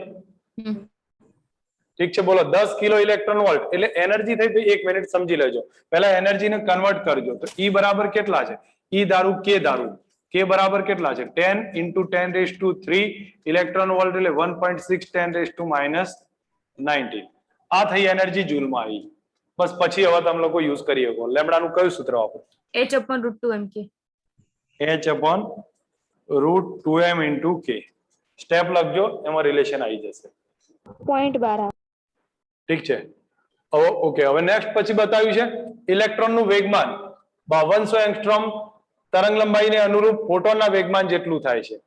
ઠીક છે. બોલો 10 કિલો ઇલેક્ટ્રોન વોલ્ટ એટલે એનર્જી થઈ તો 1 મિનિટ સમજી લેજો. પહેલા એનર્જીને કન્વર્ટ કરજો તો E બરાબર કેટલા છે? E ધારું k ધારું, k બરાબર કેટલા છે? 10 × 10⁻³ ઇલેક્ટ્રોન વોલ્ટ એટલે 1.6 10⁻⁹ આ થઈ એનર્જી જૂલમાં આવી. બસ પછી હવે તમે લોકો યુઝ કરી શકો. લેમ્બડાનું કયું સૂત્ર વાપરો? h/√2mk. h/√2m * k. સ્ટેપ લખજો, એમાં રિલેશન આવી જશે. 0.12. ઠીક છે. ઓકે, હવે નેક્સ્ટ પછી બતાવ્યું છે ઇલેક્ટ્રોનનું વેગમાન 5200 એંગસ્ટ્રોમ તરંગ લંબાઈને અનુરૂપ ફોટોનના વેગમાન જેટલું થાય છે.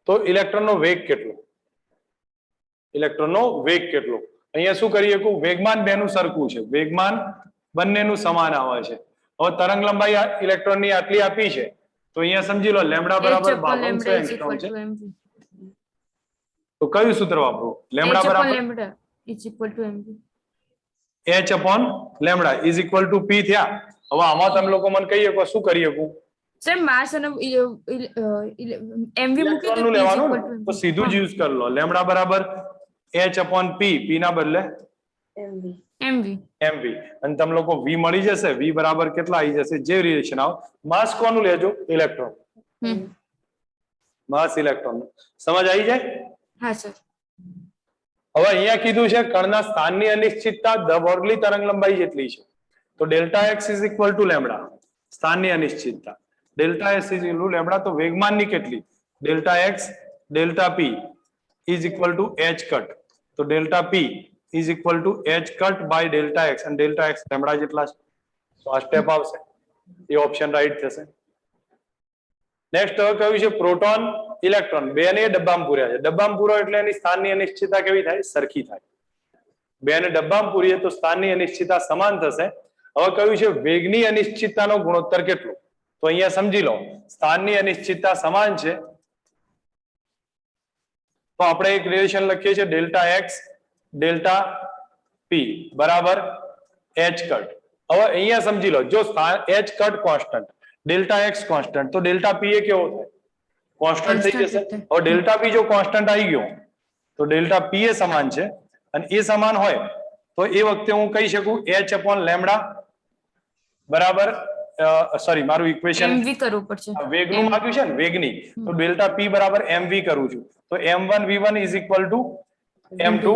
તો ઇલેક્ટ્રોનનો વેગ કેટલો? ઇલેક્ટ્રોનનો વેગ કેટલો? અહીંયા શું કરીએ કે વેગમાન બેનું સરખું છે, વેગમાન બંનેનું સમાન આવે છે. હવે તરંગ લંબાઈ ઇલેક્ટ્રોનની આટલી આપી છે તો અહીંયા સમજી લો લેમ્ડા બરાબર 5200 એંગસ્ટ્રોમ છે. તો કયું સૂત્ર વાપરવું? લેમ્ડા બરાબર lambda is equal to mv. h upon lambda is equal to p થયા. હવે આમાં તમે લોકો મને કહીએ કે શું કરીએ કે સર માસ અને એમવી મૂકી તો ઇલેક્ટ્રોનનું P is લેવાનું equal ને, to તો સીધું જ યુઝ કરી લો. લેમ્ડા બરાબર h upon p, p ના બદલે એમવી એમવી. mv, અને તમે લોકો v મળી જશે. v બરાબર કેટલા આવી જશે? જે રિલેશન આવ માસ કોનું લેજો? ઇલેક્ટ્રોન. માસ ઇલેક્ટ્રોન. સમજ આવી જાય? હા સર. હવે અહીંયા કીધું છે કણના સ્થાનની અનિશ્ચિતતા ધ બોર્ગલી તરંગ લંબાઈ જેટલી છે. તો delta X is equal to lambda, સ્થાનની અનિશ્ચિતતા. Delta S is equal to lambda, તો વેગમાનની કેટલી? Delta X delta P is equal to H cut. તો delta P is equal to H cut by delta X, અને ડેલ્ટા એક્સ લેમ્ડા જેટલા છે. તો આ સ્ટેપ આવશે, એ ઓપ્શન રાઈટ થશે. નેક્સ્ટ હવે કયું છે પ્રોટોન ઇલેક્ટ્રોન બેને ડબ્બામાં પૂર્યા છે. ડબ્બામાં પૂરો એટલે એની સ્થાનની અનિશ્ચિતતા કેવી થાય? સરખી થાય. બેને ડબ્બામાં પૂરીએ તો સ્થાનની અનિશ્ચિતતા સમાન થશે. હવે કયું છે વેગની અનિશ્ચિતતાનો ગુણોત્તર કેટલો? તો અહીંયા સમજી લો સ્થાનની અનિશ્ચિતતા સમાન છે તો આપણે એક રિલેશન લખીએ છીએ ડેલ્ટા એક્સ ડેલ્ટા પી બરાબર એચ કટ. હવે અહીંયા સમજી લો જો H cut constant, delta x constant, તો ડેલ્ટા પી એ કેવો થાય? કોન્સ્ટન્ટ થઈ જશે. હવે ડેલ્ટા પી જો કોન્સ્ટન્ટ આવી ગયો તો ડેલ્ટા પી એ સમાન છે, અને એ સમાન હોય તો એ વખતે હું કહી શકું એચ અપોન લેમ્ડા બરાબર સોરી મારું ઇક્વેશન એમવી કરવું પડશે. વેગનું માંગ્યું છે ને, વેગની, તો ડેલ્ટા પી બરાબર એમવી કરું છું. તો m1 v1 is equal two m2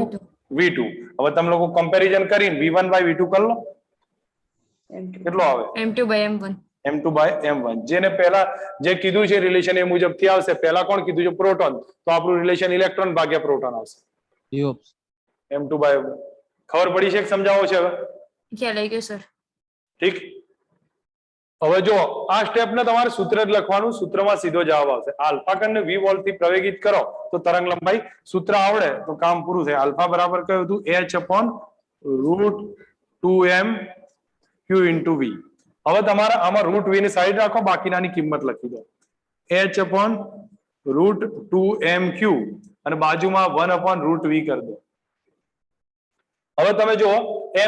v2. હવે તમે લોકો કમ્પેરિઝન કરીને v1 by v2 કરી લો. કેટલો આવે? m2 by m1. m2 by m1. જેને પહેલા જે કીધું છે રિલેશન એ મુજબ થી આવશે. પહેલા કોણ કીધું છે? પ્રોટોન. તો આપણું રિલેશન ઇલેક્ટ્રોન ભાગ્યા પ્રોટોન આવશે. m2 by ખબર પડી છે કે સમજાવો છે હવે? ખ્યાલ આવી ગયો સર. ઠીક. હવે જો આ સ્ટેપ ને તમારે સૂત્ર જ લખવાનું, સૂત્રમાં સીધો જવાબ આવશે. આલ્ફા કણને v વોલ્ટ થી પ્રવેગિત કરો તો તરંગ લંબાઈ સૂત્ર આવડે તો કામ પૂરું થાય. આલ્ફા બરાબર કયું હતું? h upon root 2m q into v. હવે તમારે આમાં રૂટ v ની સાઈડ રાખો, બાકીનાની કિંમત લખી દો. h upon રૂટ 2mq અને બાજુમાં 1 upon રૂટ v કરી દો. હવે તમે જુઓ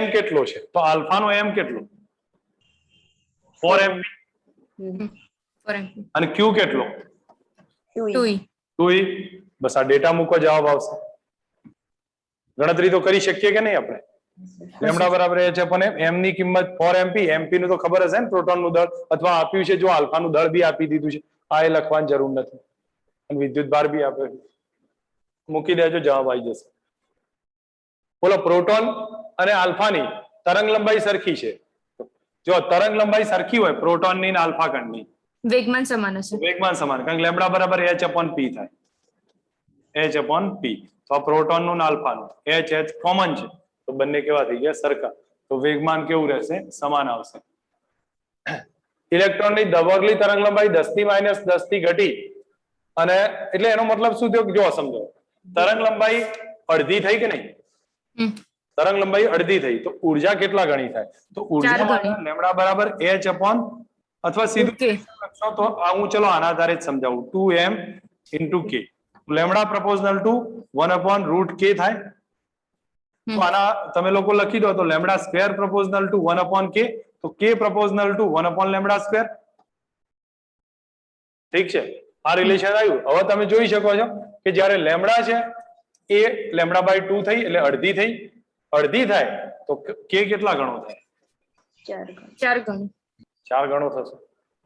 m કેટલો છે? તો આલ્ફા નો m કેટલો? 4mp. અને q કેટલો? 2e. 2e. બસ આ ડેટા મૂકો, જવાબ આવશે. ગણતરી તો કરી શકીએ કે નહીં આપણે? લેમ્ડા બરાબર h upon m ની કિંમત 4mp. mp નું તો ખબર હશે ને, પ્રોટોન નું દળ, અથવા આપ્યું છે જો આલ્ફા નું દળ બી આપી દીધું છે, આ એ લખવાની જરૂર નથી. અને વિદ્યુત ભાર બી આપ્યો છે, મૂકી દેજો, જવાબ આવી જશે. બોલો પ્રોટોન અને આલ્ફાની તરંગ લંબાઈ સરખી છે. જો તરંગ લંબાઈ સરખી હોય પ્રોટોનની અને આલ્ફા કણની, વેગમાન સમાન હશે. વેગમાન સમાન, કારણ કે લેમ્ડા બરાબર h upon p થાય. h upon p. તો આ પ્રોટોન નું આલ્ફા નું h કોમન છે તો બંને કેવા થઈ ગયા? સરખા. તો વેગમાન કેવું રહેશે? સમાન આવશે. ઇલેક્ટ્રોનની દબોગલી તરંગ લંબાઈ 10 થી -10 થી ઘટી, અને એટલે એનો મતલબ શું થયો? જો સમજો તરંગ લંબાઈ અડધી થઈ કે નહીં? તરંગ લંબાઈ અડધી થઈ તો ઉર્જા કેટલા ગણી થાય? તો ઉર્જા લેમ્ડા બરાબર h upon અથવા સીધું લખશો તો હું ચલો આના આધારે જ સમજાવું. 2m into k. Lambda proportional to 1 upon root k થાય. તો આના તમે લોકો લખી દો તો lambda square proportional to 1 upon k, તો k proportional to 1 upon lambda square. ઠીક છે, આ રિલેશન આવ્યું. હવે તમે જોઈ શકો છો કે જ્યારે લેમ્ડા છે એ લેમ્ડા બાય 2 થઈ એટલે અડધી થઈ. અડધી થાય તો k કેટલા ગણો થાય? 4 ગણો. 4 ગણો થશે.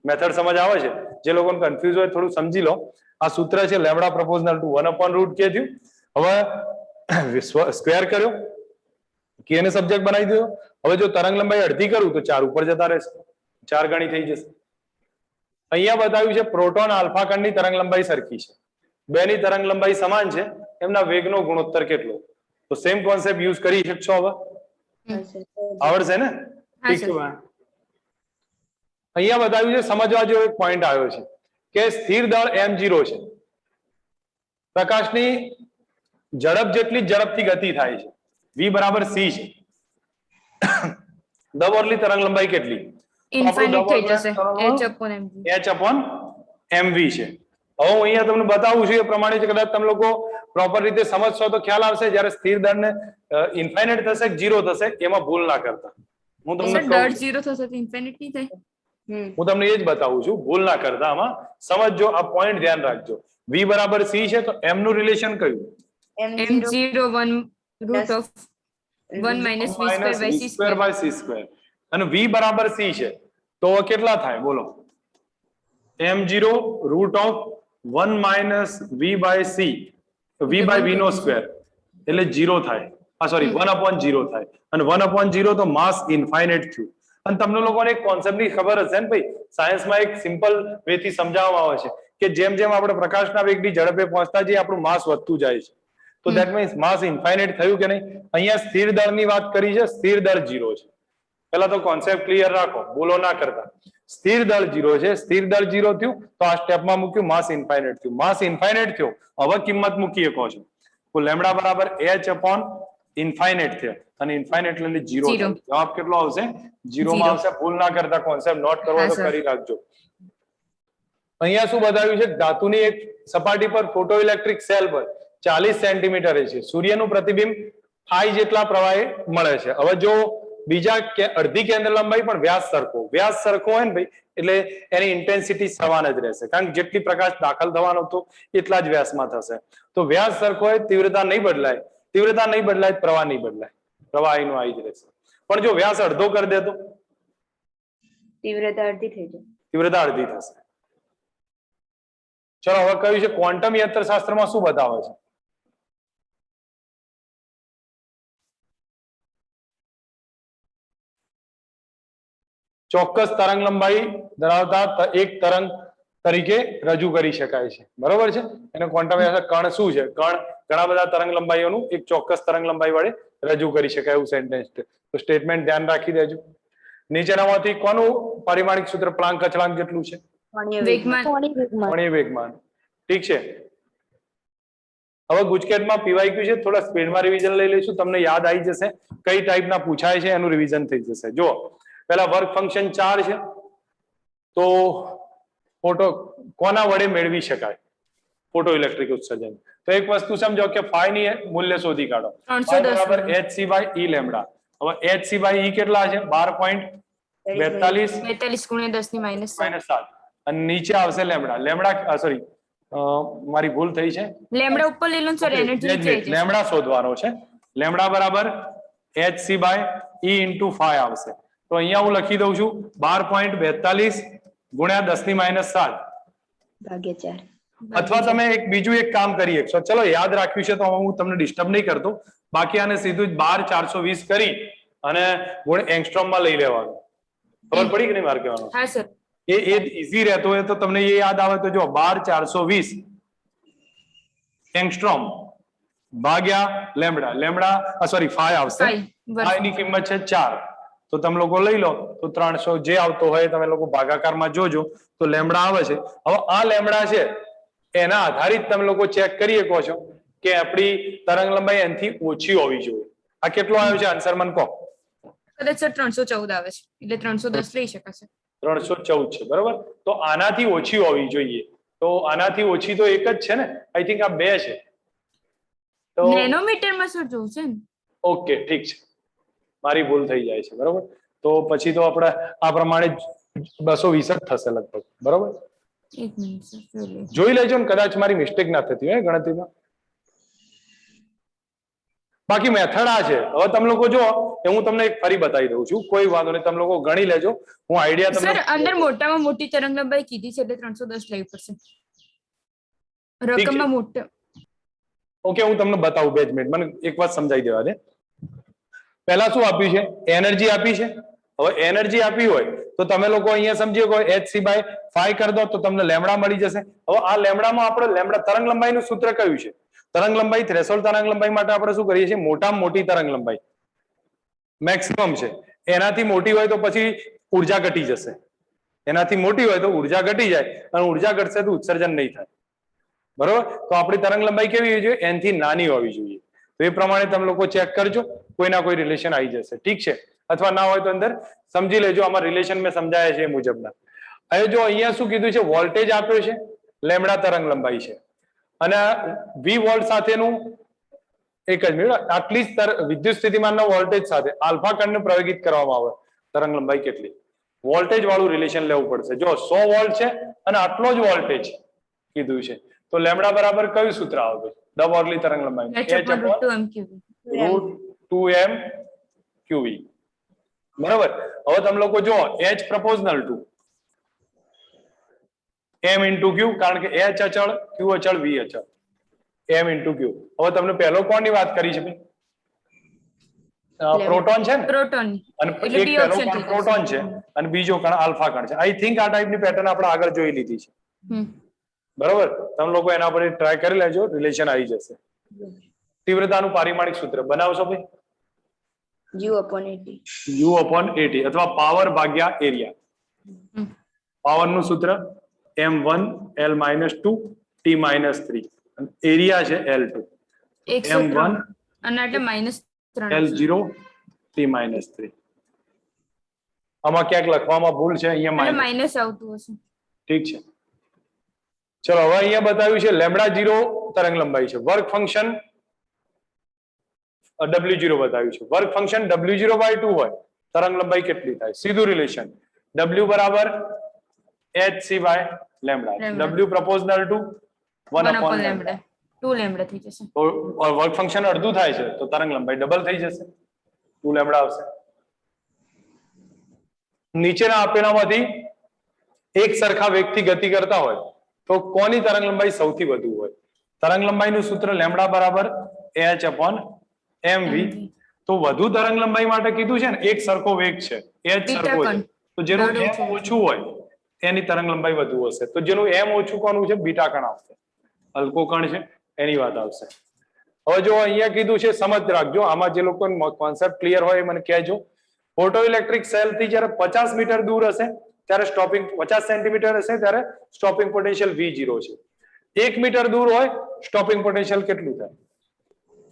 મેથડ સમજ આવે છે? જે લોકોને કન્ફ્યુઝ હોય થોડું સમજી લો. આ સૂત્ર છે lambda proportional to 1 upon root k થયું. હવે સ્ક્વેર કર્યો, k ને સબ્જેક્ટ બનાવી દીધો. હવે જો તરંગ લંબાઈ અડધી કરું તો 4 ઉપર જતા રહેશે, 4 ગણી થઈ જશે. અહીંયા બતાવ્યું છે પ્રોટોન આલ્ફા કણની તરંગ લંબાઈ સરખી છે, બેની તરંગ લંબાઈ સમાન છે, એમના વેગનો ગુણોત્તર કેટલો? તો સેમ કોન્સેપ્ટ યુઝ કરી શકશો. હવે આવડશે ને? હા ઠીક છે. સર. અહીંયા બતાવ્યું છે, સમજવા જેવો એક પોઈન્ટ આવ્યો છે કે સ્થિર દળ m0 છે, પ્રકાશની ઝડપ જેટલી ઝડપથી ગતિ થાય છે, v બરાબર c છે. દ બોર્ડની તરંગ લંબાઈ કેટલી? ઇન્ફાઇનાઇટ થઈ જશે h/mv. h/mv છે. હવે હું અહીંયા તમને બતાવું છું એ પ્રમાણે છે, કદાચ તમે લોકો પ્રોપર રીતે સમજશો તો ખ્યાલ આવશે. જ્યારે સ્થિર દળને ઇન્ફાઇનાઇટ થશે કે 0 થશે એમાં ભૂલ ના કરતા. હું તમને સર દળ 0 થશે તો ઇન્ફાઇનાઇટ નહીં થાય? હું તમને એ જ બતાવું છું, ભૂલ ના કરતા. આમાં સમજજો, આ પોઈન્ટ ધ્યાન રાખજો. v બરાબર c છે તો m નું રિલેશન કયું? m0 1 √1 - v² અને v બરાબર c છે તો કેટલા થાય બોલો? m0 √1 - v/c, તો v/v² એટલે 0 થાય. સોરી 1/0 થાય. અને 1/0 તો માસ ઇન્ફાઇનાઇટ થયું. અને તમને લોકોને એક કોન્સેપ્ટ ની ખબર હશે ને ભાઈ, સાયન્સમાં એક સિમ્પલ વે થી સમજાવવામાં આવે છે કે જેમ જેમ આપણે પ્રકાશના વેગની ઝડપે પહોંચતા જઈએ આપણું માસ વધતું જાય છે. તો ધેટ મીન્સ માસ ઇન્ફાઇનાઇટ થયું કે નહીં? અહીંયા સ્થિર દળની વાત કરી છે, સ્થિર દળ 0 છે. પહેલા તો કોન્સેપ્ટ ક્લિયર રાખો, બોલો ના કરતા. સ્થિર દળ 0 છે, સ્થિર દળ 0 થયું તો આ સ્ટેપમાં મૂક્યું માસ ઇન્ફાઇનાઇટ થયું. માસ ઇન્ફાઇનાઇટ થયો, હવે કિંમત મૂકી શકો છો. તો લેમ્ડા બરાબર h/ઇન્ફાઇનાઇટ થયો અને ઇન્ફાઇનાઇટ એટલે 0 થાય. જવાબ કેટલો આવશે? 0 માં આવશે. ભૂલ ના કરતા, કોન્સેપ્ટ નોટ કરવો તો કરી રાખજો. અહીંયા શું બતાવ્યું છે? ધાતુની એક સપાટી પર ફોટોઇલેક્ટ્રિક સેલ પર 40 સેન્ટીમીટરે છે, સૂર્યનું પ્રતિબિંબ I જેટલા પ્રવાહી મળે છે. હવે જો બીજા અડધી કેન્દ્ર લંબાઈ પણ વ્યાસ સરખો હોય ને ભાઈ, એટલે એની ઇન્ટેન્સિટી સમાન જ રહેશે, કારણ કે જેટલી પ્રકાશ દાખલ થવાનો હતો એટલા જ વ્યાસમાં થશે. તો વ્યાસ સરખો હોય, તીવ્રતા નહીં બદલાય, પ્રવાહ નહીં બદલાય, પ્રવાહ એનું આવી જ રહેશે. પણ જો વ્યાસ અડધો કરી દે તો તીવ્રતા અડધી થઈ જાય. તીવ્રતા અડધી થશે. ચલો હવે કયું છે? ક્વોન્ટમ યંત્રશાસ્ત્રમાં શું બતાવે છે? ચોક્કસ તરંગ લંબાઈ ધરાવતા એક તરંગ તરીકે રજૂ કરી શકાય છે, બરોબર છે? એને ક્વોન્ટમ કણ શું છે? કણ ઘણા બધા તરંગ લંબાઈઓનું એક ચોક્કસ તરંગ લંબાઈ વડે રજૂ કરી શકાય એવું સેન્ટેન્સ છે. તો સ્ટેટમેન્ટ ધ્યાન રાખી દેજો. નીચેનામાંથી કોનું પરિમાણિક સૂત્ર પ્લાન્ક અચળાંક જેટલું છે? કોણીય વેગમાન. ઠીક છે. હવે ગુજકેટમાં પીવાયક્યુ છે, થોડા સ્પીડમાં રિવિઝન લઈ લઈશું, તમને યાદ આવી જશે કઈ ટાઈપના પૂછાય છે, એનું રિવિઝન થઈ જશે. જો પહેલા વર્ક ફંક્શન 4 છે, તો ફોટો કોના વડે મેળવી શકાય? ફોટો ઇલેક્ટ્રિક ઉત્સર્જન. તો એક વસ્તુ સમજો કે phi ની મૂલ્ય શોધી કાઢો. phi બરાબર hc/e લેમ્ડા. હવે hc/e કેટલા છે? 12.42 -10⁻⁷. અને નીચે આવશે લેમ્ડા. સોરી, મારી ભૂલ થઈ છે. લેમ્ડા ઉપર લઈ લો સર, એનર્જી લેમ્ડા શોધવાનો છે. લેમ્ડા બરાબર hc/e * phi આવશે. તો અહીંયા હું લખી દઉં છું 12.42 × 10⁻⁷. ભાગ્યા 4. અથવા તમે બીજું એક કામ કરી શકશો. ચલો યાદ રાખ્યું છે તો હું તમને ડિસ્ટર્બ નહીં કરતો. બાકી આને સીધું જ 12/420 કરી અને ગુણ એંગસ્ટ્રોમમાં લઈ લેવાનું. ખબર પડી કે નહીં મારે કહેવાનું? હા સર. એ ઈઝી રહેતો હોય તો તમને એ યાદ આવે તો જો 12/420 એંગસ્ટ્રોમ ભાગ્યા લેમ્ડા સોરી phi આવશે. phi ની કિંમત છે 4. તો તમે લોકો લઈ લો તો 300 જે આવતો હોય તમે લોકો ભાગાકારમાં જોજો તો લેમ્ડા આવે છે. હવે આ લેમ્ડા છે એના આધારિત તમે લોકો ચેક કરી શકો છો કે આપણી તરંગ લંબાઈ એનાથી ઓછી હોવી જોઈએ. આ કેટલો આવ્યો છે આન્સર મને કહો? કદાચ સર 314 આવે છે, એટલે 310 લઈ શકાશે. 314 છે, બરોબર. તો આનાથી ઓછી હોવી જોઈએ. તો આનાથી ઓછી તો એક જ છે ને, આઈ થિંક આ 2 છે. તો નેનોમીટરમાં સર જોવું છે ને? ઓકે, ઠીક છે, મારી ભૂલ થઈ જાય છે, બરોબર. તો પછી તો આપણે આ પ્રમાણે 220 જ થશે લગભગ, બરોબર. એક મિનિટ સર, જોઈ લેજો ને, કદાચ મારી મિસ્ટેક ના થતી હોય ગણતરીમાં. બાકી મેથડ આ છે. હવે તમે લોકો જો એ હું તમને એક ફરી બતાવી દઉં છું, કોઈ વાંધો નહીં, તમે લોકો ગણી લેજો. હું આઈડિયા તમને સર અંદર મોટામાં મોટી તરંગ લંબાઈ કીધી છે એટલે 310 લેવી પડશે. રકમમાં મોટા. ઓકે, હું તમને બતાવું 2 મિનિટ, મને એક વાત સમજાવી દેવા દે. પહેલા શું આપ્યું છે? એનર્જી આપી છે. હવે એનર્જી આપી હોય તો તમે લોકો અહીંયા સમજી શકો hc/phi કરી દો તો તમને લેમ્ડા મળી જશે. હવે આ લેમ્ડામાં આપણે લેમ્ડા તરંગ લંબાઈનું સૂત્ર કયું છે? તરંગ લંબાઈ, થ્રેશોલ્ડ તરંગ લંબાઈ માટે આપણે શું કરીએ છીએ? મોટામાં મોટી તરંગ લંબાઈ મેક્સિમમ છે. એનાથી મોટી હોય તો પછી ઉર્જા ઘટી જશે. એનાથી મોટી હોય તો ઉર્જા ઘટી જાય અને ઉર્જા ઘટશે તો ઉત્સર્જન નહીં થાય. બરોબર? તો આપણી તરંગ લંબાઈ કેવી હોવી જોઈએ? n થી નાની હોવી જોઈએ. તો એ પ્રમાણે તમે લોકો ચેક કરજો, કોઈના કોઈ રિલેશન આવી જશે. ઠીક છે? અથવા ના હોય તો અંદર સમજી લેજો, આમાં રિલેશન મેં સમજાયા છે એ મુજબના. હવે જો અહીંયા શું કીધું છે? વોલ્ટેજ આપ્યો છે, લેમ્બડા તરંગ લંબાઈ છે, અને V વોલ્ટ સાથેનું એક જ મિનિટ, આટલી વિદ્યુત સ્થિતિમાનના વોલ્ટેજ સાથે આલ્ફા કણને પ્રયોગિત કરવામાં આવે, તરંગ લંબાઈ કેટલી? વોલ્ટેજ વાળું રિલેશન લેવું પડશે. જો 100 વોલ્ટ છે અને આટલો જ વોલ્ટેજ કીધું છે, તો લેમ્બડા બરાબર કયું સૂત્ર આવે? દ બોર્ગલી તરંગ લંબાઈ √2mQV. બરાબર? હવે તમે લોકો જો H પ્રપોઝનલ two m into q, કારણ કે H અચળ, Q અચળ, V અચળ, m into q. હવે તમને પહેલો કોણની વાત કરી છે ભાઈ? પ્રોટોન છે ને? પ્રોટોન. અને એક પહેલો કણ પ્રોટોન છે અને બીજો કણ આલ્ફા કણ છે. આઈ થિંક આ ટાઈપની પેટર્ન આપણે આગળ જોઈ લીધી છે. બરાબર? તમે લોકો એના પર ટ્રાય કરી લેજો, રિલેશન આવી જશે. તીવ્રતાનું પારિમાણિક સૂત્ર બનાવશો ભાઈ? U/80 અથવા પાવર ભાગ્યા એરિયા. પાવર નું સૂત્ર m1l-2 t-3 અને એરિયા છે L2. m1 અને એટલે -3 L0 t-3. આમાં ક્યાંક લખવામાં ભૂલ છે, અહીંયા માઇનસ આવતું હશે. ઠીક છે. ચલો હવે અહીંયા બતાવ્યું છે લેમ્બડા 0 તરંગ લંબાઈ છે. વર્ક ફંક્શન W0 બતાવ્યું છે. વર્ક ફંક્શન W0/2 હોય, તરંગ લંબાઈ કેટલી થાય? સીધું રિલેશન W બરાબર hc by lambda. W proportional to 1/λ. 2 lambda થઈ જશે. તો વર્ક ફંક્શન અડધું થાય છે તો તરંગ લંબાઈ ડબલ થઈ જશે, 2 લેમ્બડા આવશે. નીચેના આપેલામાંથી એક સરખા વેગથી ગતિ કરતા હોય તો કોની તરંગ લંબાઈ સૌથી વધુ હોય? તરંગ લંબાઈનું સૂત્ર લેમ્બડા બરાબર h/mv. તો વધુ તરંગ લંબાઈ માટે કીધું છે ને, એક સરખો વેગ છે, h સરખો છે, તો જેનું m ઓછું હોય એની તરંગ લંબાઈ વધુ હશે. તો જેનું m ઓછું કોનું છે? બીટા કણ આવશે, હલકો કણ છે એની વાત આવશે. હવે જો અહીંયા કીધું છે, સમજ રાખજો, આમાં જે લોકો કોન્સેપ્ટ ક્લિયર હોય એ મને કહેજો. ફોટો ઇલેક્ટ્રિક સેલ થી જ્યારે 50 મીટર દૂર હશે ત્યારે સ્ટોપિંગ, 50 સેન્ટીમીટર હશે ત્યારે સ્ટોપિંગ પોટેન્શિયલ V0 છે. 1 મીટર દૂર હોય સ્ટોપિંગ પોટેન્શિયલ કેટલું થાય?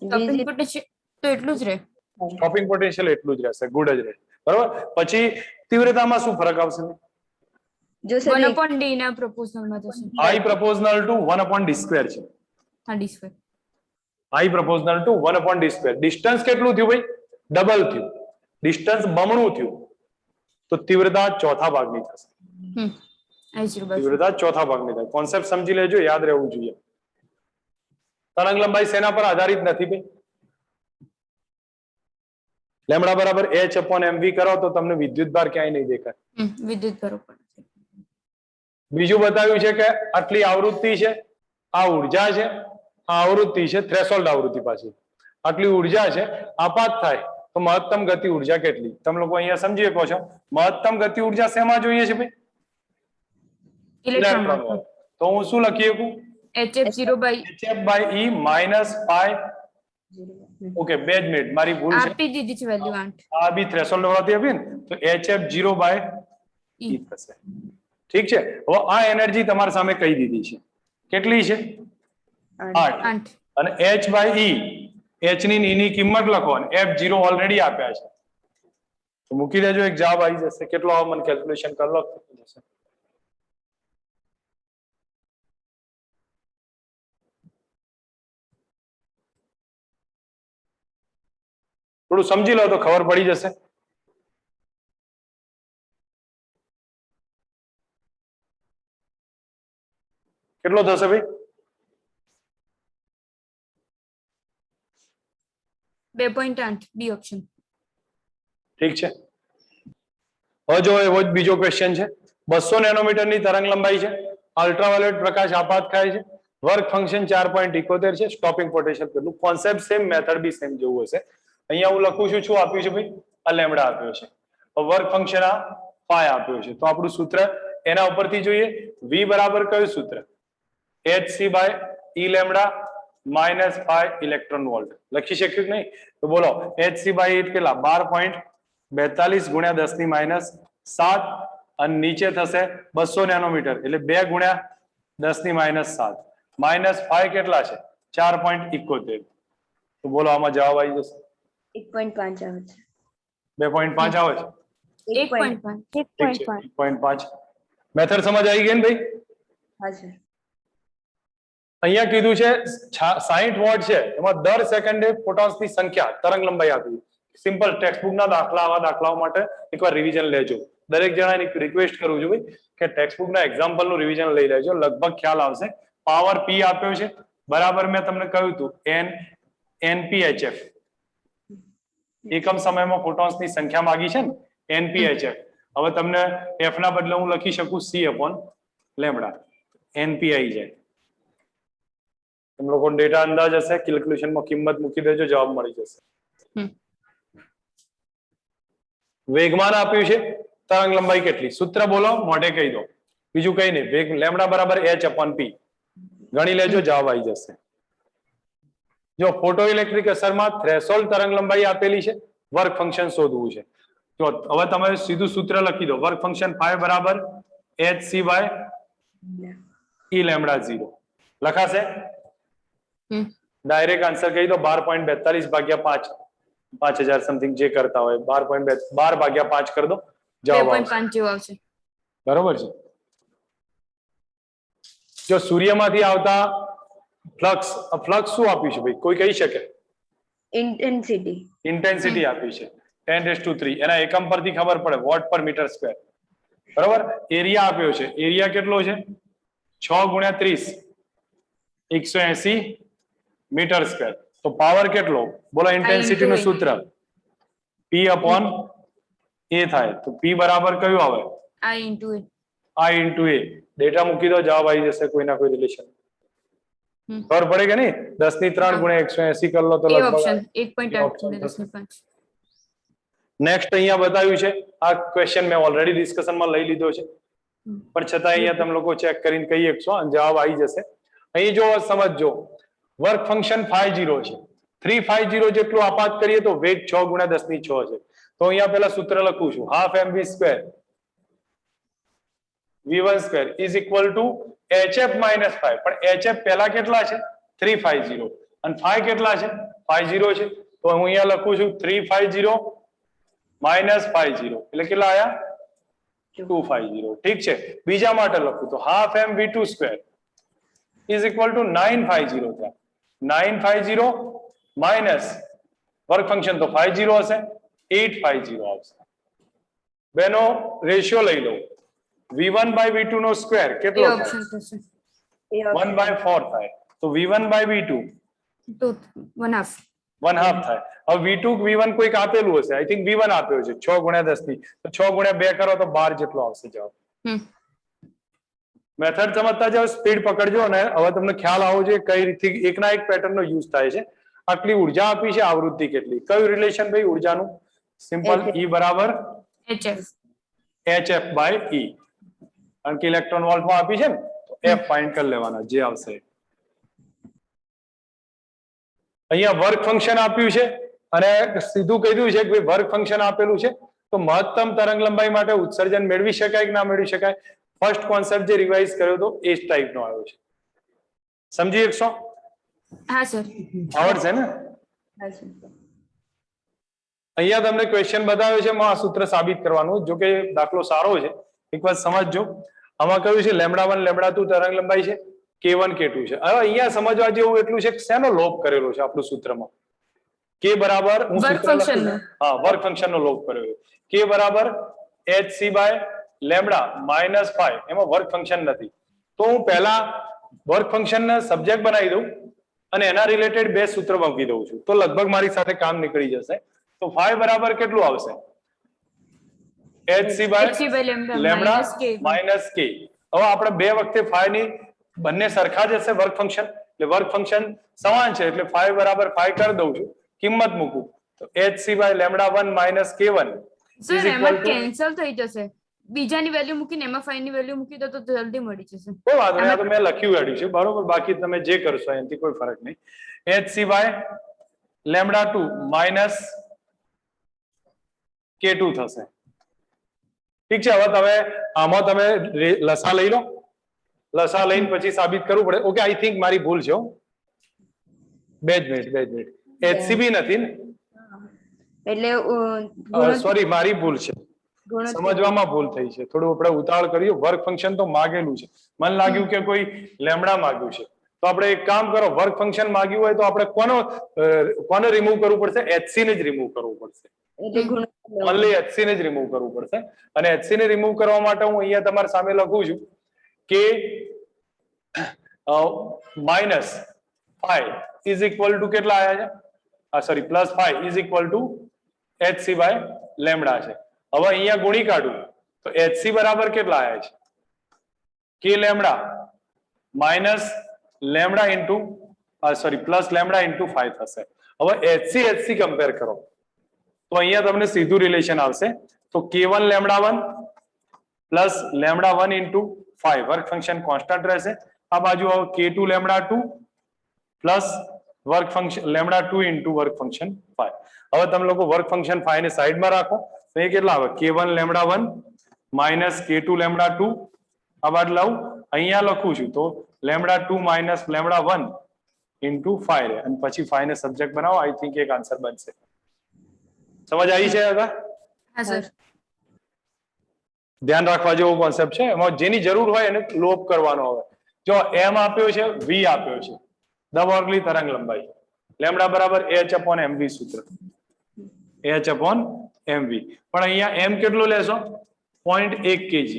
સ્ટોપિંગ પોટેન્શિયલ તો એટલું જ રહે. સ્ટોપિંગ પોટેન્શિયલ એટલું જ રહેશે, ગુડ જ રહે. બરાબર? પછી તીવ્રતામાં શું ફરક આવશે? 1/d ના પ્રપોઝનલમાં જશે. I proportional to 1/d square છે. હા, d square. I proportional to 1/d square. Distance કેટલું થયું ભાઈ? ડબલ થયું. ડિસ્ટન્સ બમણું થયું તો તીવ્રતા ચોથા ભાગની થશે. તીવ્રતા ચોથા ભાગની થાય. કોન્સેપ્ટ સમજી લેજો, યાદ રહેવું જોઈએ. તરંગ લંબાઈ શેના પર આધારિત નથી ભાઈ? લેમ્બડા બરાબર h/mv કરો તો તમને વિદ્યુત ભાર ક્યાંય નહીં દેખાય. વિદ્યુત ભાર ઉપર. બીજું બતાવ્યું છે કે આટલી આવૃત્તિ છે, આ ઉર્જા છે, આ આવૃત્તિ છે, થ્રેશોલ્ડ આવૃત્તિ પાછી, આટલી ઉર્જા છે, આપાત થાય તો મહત્તમ ગતિ ઉર્જા કેટલી? તમે લોકો અહીંયા સમજી શકો છો. મહત્તમ ગતિ ઉર્જા શેમાં જોઈએ છે ભાઈ? ઇલેક્ટ્રોન. તો હું શું લખી શકું? hf/e -π. ઓકે, 2 મિનિટ, મારી ભૂલ છે. આપી દીધી છે વેલ્યુ 8. આ બી થ્રેશોલ્ડ વાળાથી આપી ને, તો hf/e થશે. ઠીક છે. હવે આ એનર્જી તમારી સામે કહી દીધી છે, કેટલી છે? 8. અને h/e, h ની e ની કિંમત લખો અને f0 ઓલરેડી આપ્યા છે તો મૂકી દેજો, એક જવાબ આવી જશે. કેટલો આવે મને કેલ્ક્યુલેશન કરી લો. થોડું સમજી લો તો ખબર પડી જશે. કેટલો થશે ભાઈ? 2.8 બી ઓપ્શન. ઠીક છે. હવે જો એવો જ બીજો ક્વેશ્ચન છે. 200 નેનોમીટરની તરંગ લંબાઈ છે, અલ્ટ્રાવાયોલેટ પ્રકાશ આપાત થાય છે, વર્ક ફંક્શન 4.71 છે, સ્ટોપિંગ પોટેન્શિયલ કેટલું? કોન્સેપ્ટ સેમ, મેથડ બી સેમ જેવું હશે. અહીંયા હું લખું છું, શું આપ્યું છે ભાઈ? આ લેમ્બડા આપ્યો છે, વર્ક ફંક્શન આ પાય આપ્યો છે. તો આપણું સૂત્ર એના ઉપરથી જોઈએ. V બરાબર કયું સૂત્ર? hc/e લેમ્બડા -5 ઇલેક્ટ્રોન વોલ્ટ લખી શક્યું કે નહીં? તો બોલો Hc/8 કેટલા 12.42 ગુણ્યા 10⁻7 અને નીચે થશે 200 નેનોમીટર એટલે 2 ગુણ્યા 10⁻7 -5 કેટલા છે 4.71. તો બોલો આમાં જવાબ આવી જશે 1.5 આવે છે. 2.5 આવે છે. 1.5 ઠીક છે 1.5. મેથડ સમજ આવી ગઈ ને ભાઈ? હા સર. અહીંયા કીધું છે 60 વોટ છે એમાં દર સેકન્ડે ફોટોન્સની સંખ્યા તરંગ લંબાઈ આપી. સિમ્પલ ટેક્સ્ટબુક ના દાખલા આવા દાખલાઓ માટે એકવાર રિવિઝન લેજો. દરેક જણાને રિક્વેસ્ટ કરું છું ભાઈ કે ટેક્સ્ટબુક ના એક્ઝામ્પલ નું રિવિઝન લઈ લેજો, લગભગ ખ્યાલ આવશે. પાવર P આપ્યો છે બરાબર, મેં તમને કહ્યું હતું NPHF એકમ સમયમાં ફોટોન્સની સંખ્યા માંગી છે ને NPHF. હવે તમને F ના બદલે હું લખી શકું C/λ. NP આવી જાય. तुम लोगों को डेटा अंदाज हશે, કેલ્ક્યુલેશન માં કિંમત મૂકી દેજો, જવાબ મળી જશે. વેગમાન આપ્યું છે, તરંગ લંબાઈ કેટલી? સૂત્ર બોલો, મોઢે કહી દો, બીજું કઈ નહીં. વેગ લેમ્ડા બરાબર h/p ગણી લેજો, જવાબ આવી જશે. જો ફોટો ઇલેક્ટ્રિક અસરમાં થ્રેશોલ્ડ તરંગ લંબાઈ આપેલી છે, વર્ક ફંક્શન શોધવું છે. તો હવે તમે સીધું સૂત્ર લખી દો, વર્ક ફંક્શન phi બરાબર hc/E λ0 લખાશે. ડાયરેક્ટ આન્સર કહી દો 12.42 ભાગ્યા 5 5000 સમથિંગ જે કરતા હોય 12 ભાગ્યા 5 કરી દો, જવાબ આવશે. 2.5 જેવું આવશે. બરોબર છે. જો સૂર્યમાંથી આવતા ફ્લક્સ શું આપ્યું છે ભાઈ, કોઈ કહી શકે? ઇન્ટેન્સિટી આપી છે 10⁻³ એના એકમ પરથી ખબર પડે વોટ પર મીટર સ્ક્વેર. બરોબર. એરિયા આપ્યો છે, એરિયા કેટલો છે 6 × 30 180 મીટર સ્ક્વેર. તો પાવર કેટલો બોલો? ઇન્ટેન્સિટી નું સૂત્ર P/A થાય. તો P બરાબર કયું આવે? I × A. ડેટા મૂકી દો, જવાબ આવી જશે. કોઈના કોઈ રિલેશન ખબર પડે કે નહીં? 10⁻³ × 180 કરી લો તો ઓપ્શન 1.8 નેક્સ્ટ અહીંયા બતાવ્યું છે. આ ક્વેશ્ચન મેં ઓલરેડી ડિસ્કશનમાં લઈ લીધો છે, પણ છતાં અહીંયા તમે લોકો ચેક કરીને કહી શકશો અને જવાબ આવી જશે. અહીં જો સમજજો, વર્ક ફંક્શન ∅0 છે, 350 જેટલું આપાત કરીએ તો વેગ 6 × 10⁶ છે. તો અહીંયા પેલા સૂત્ર લખું છું, ½ mv² v1² is equal two hf - phi. પણ hf પેલા કેટલા છે 350 અને phi કેટલા છે 50 છે. તો હું અહીંયા લખું છું 350 - 50 એટલે કેટલા આયા 250. ઠીક છે. બીજા માટે લખું તો ½ mv2² ઇઝ ઇક્વલ ટુ 950 થયા. 950 માઇનસ વર્ક ફંક્શન તો 50 હશે 850 આવશે. બેનો રેશિયો લઈ લો, v1/v2 નો સ્ક્વેર કેટલો થાય 1/4 થાય. તો v1/v2 તો 1/2 થાય. હવે v2 v1 કોઈક આપેલું હશે, આઈ થિંક v1 આપ્યો છે 6 × 10 તો 6 × 2 કરો તો 12 જેટલો આવશે જવાબ. મેથડ સમજતા જાઓ, સ્પીડ પકડજો અને હવે તમને ખ્યાલ આવવો જોઈએ કઈ રીતે એકના એક પેટર્ન નો યુઝ થાય છે. આટલી ઉર્જા આપી છે, આવૃત્તિ કેટલી, કયું રિલેશન ભાઈ ઉર્જાનું? સિમ્પલ E બરાબર hf/E. કારણ કે ઇલેક્ટ્રોન વોલ્ટમાં આપી છે ને, તો F ફાઇન્ડ કરી લેવાના, જે આવશે. અહીંયા વર્ક ફંક્શન આપ્યું છે અને સીધું કીધું છે કે વર્ક ફંક્શન આપેલું છે તો મહત્તમ તરંગ લંબાઈ માટે ઉત્સર્જન મેળવી શકાય કે ના મેળવી શકાય? ફર્સ્ટ કોન્સેપ્ટ જે રિવાઇઝ કર્યો તો એ જ ટાઈપનો આવ્યો છે. સમજી શકશો? હા સર. આવડશે ને? અહીંયા તમને ક્વેશ્ચન બતાવ્યો છે, આ સૂત્ર સાબિત કરવાનું. જો કે દાખલો સારો છે, એક વાર સમજજો. આમાં કહ્યું છે λ1 λ2 તરંગ લંબાઈ છે, k1 k2 છે. હવે અહીંયા સમજવા જેવું એટલું છે કે શેનો લોપ કરેલો છે આપણું સૂત્રમાં? k બરાબર વર્ક ફંક્શન, હા વર્ક ફંક્શન નો લોપ કર્યો છે. k બરાબર hc/λ - phi. એમાં વર્ક ફંક્શન નથી, તો હું પહેલા વર્ક ફંક્શન ને સબ્જેક્ટ બનાવી દઉં અને એના રિલેટેડ બે સૂત્ર મૂકી દઉં છું, તો લગભગ મારી સાથે કામ નીકળી જશે. તો phi બરાબર કેટલું આવશે? hc/λ - k. હવે આપણે બે વખતે phi ની બંને સરખા જ હશે વર્ક ફંક્શન, એટલે વર્ક ફંક્શન સમાન છે એટલે phi બરાબર phi કરી દઉં છું, કિંમત મૂકું તો hc/λ1 - k1 સર એમાં કેન્સલ થઈ જશે. બીજાની વેલ્યુ મૂકીને એમાં 5 ની વેલ્યુ મૂકી દો તો જલ્દી મળી જશે. કોઈ વાંધો નહીં, આ તો મેં લખ્યું કાઢ્યું છે બરોબર, બાકી તમે જે કરશો એનાથી કોઈ ફરક નહીં. HC by lambda 2 minus K2 થશે. ઠીક છે, હવે તમે આમાં તમે લસા લઈ લો, લસા લઈને પછી સાબિત કરવું પડે. ઓકે, આઈ થિંક મારી ભૂલ છે. બે જ મિનિટ. HCB નથી ને? એટલે સોરી, મારી ભૂલ છે, ગુણોત્તર સમજવામાં ભૂલ થઈ છે. થોડું આપણે ઉતાવળ કર્યું. વર્ક ફંક્શન તો માગેલું છે, મને લાગ્યું કે કોઈ લેમડા માગ્યું છે. તો આપણે એક કામ કરો, વર્ક ફંક્શન માગ્યું હોય તો આપણે કોને રિમૂવ કરવું પડશે? HC ને જ રિમૂવ કરવું પડશે. એટલે ગુણોત્તર ઓનલી HC ને જ રિમૂવ કરવું પડશે. અને HC ને રિમૂવ કરવા માટે હું અહીંયા તમારી સામે લખું છું કે માઇનસ 5 ઇઝ ઇક્વલ ટુ કેટલા આવ્યા છે? Sorry, plus 5 is equal to HC by lambda છે. હવે અહીંયા ગુણી કાઢું તો HC બરાબર કેટલા આવ્યા છે? કે lambda minus lambda into sorry plus lambda into 5 થશે. હવે HC કમ્પેર કરો તો અહીંયા તમને સીધું રિલેશન આવશે. તો K1 lambda 1 plus lambda 1 into 5, work function constant રહેશે. આ બાજુ K2 lambda 2 plus work function lambda 2 into work function 5. હવે તમે લોકો વર્ક ફંક્શન 5 ને સાઈડમાં રાખો તો એ કેટલા આવે? K1 lambda 1 minus K2 lambda 2. આ બાદ લઉં, અહીંયા લખું છું તો લેમડા 2 માઇનસ લેમડા 1 ઇન્ટુ 5 અને પછી 5 ને સબ્જેક્ટ બનાવો. આઈ થિંક એક આન્સર બનશે. સમજ આવી છે? હા સર. ધ્યાન રાખવા જેવો કોન્સેપ્ટ છે. એમાં જેની જરૂર હોય એને લોપ કરવાનો હોય. જો m આપ્યો છે, v આપ્યો છે, દ વર્ગલી તરંગ લંબાઈ, લેમડા બરાબર h/mv સૂત્ર, h/mv. પણ અહીંયા m કેટલો લેશો? 0.1 kg,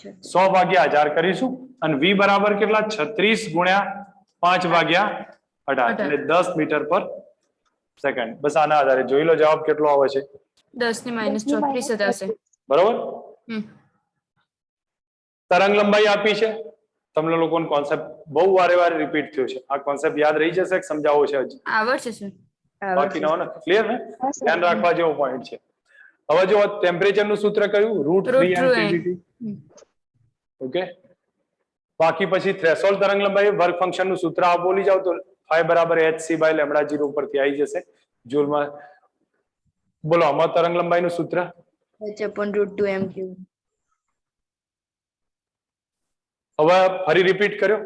100 ભાગ્યા 1000 કરીશું. અને v બરાબર કેટલા? 36 ગુણ્યા 5 ભાગ્યા 18 એટલે 10 મીટર પર સેકન્ડ. બસ આના આધારે જોઈ લો જવાબ કેટલો આવે છે. 10 ની -34 થશે. બરોબર. તરંગ લંબાઈ આપી છે. તમને લોકોનો કોન્સેપ્ટ બહુ વારે રિપીટ થયો છે. આ કોન્સેપ્ટ યાદ રહી જશે કે સમજાવવો છે હજી? આવડશે સર. બાકી ના ક્લિયર ને? ધ્યાન રાખવા જેવો પોઈન્ટ છે. હવે જો ટેમ્પરેચર નું સૂત્ર કયું? √3 ઓકે. બાકી પછી થ્રેશોલ્ડ તરંગ લંબાઈ વર્ક ફંક્શન નું સૂત્ર આપ બોલી જાવ તો phi બરાબર HC બાય લેમડા 0 ઉપરથી આવી જશે જૂલમાં. બોલો આમાં તરંગ લંબાઈ નું સૂત્ર? h/√2m3. હવે ફરી રિપીટ કર્યો.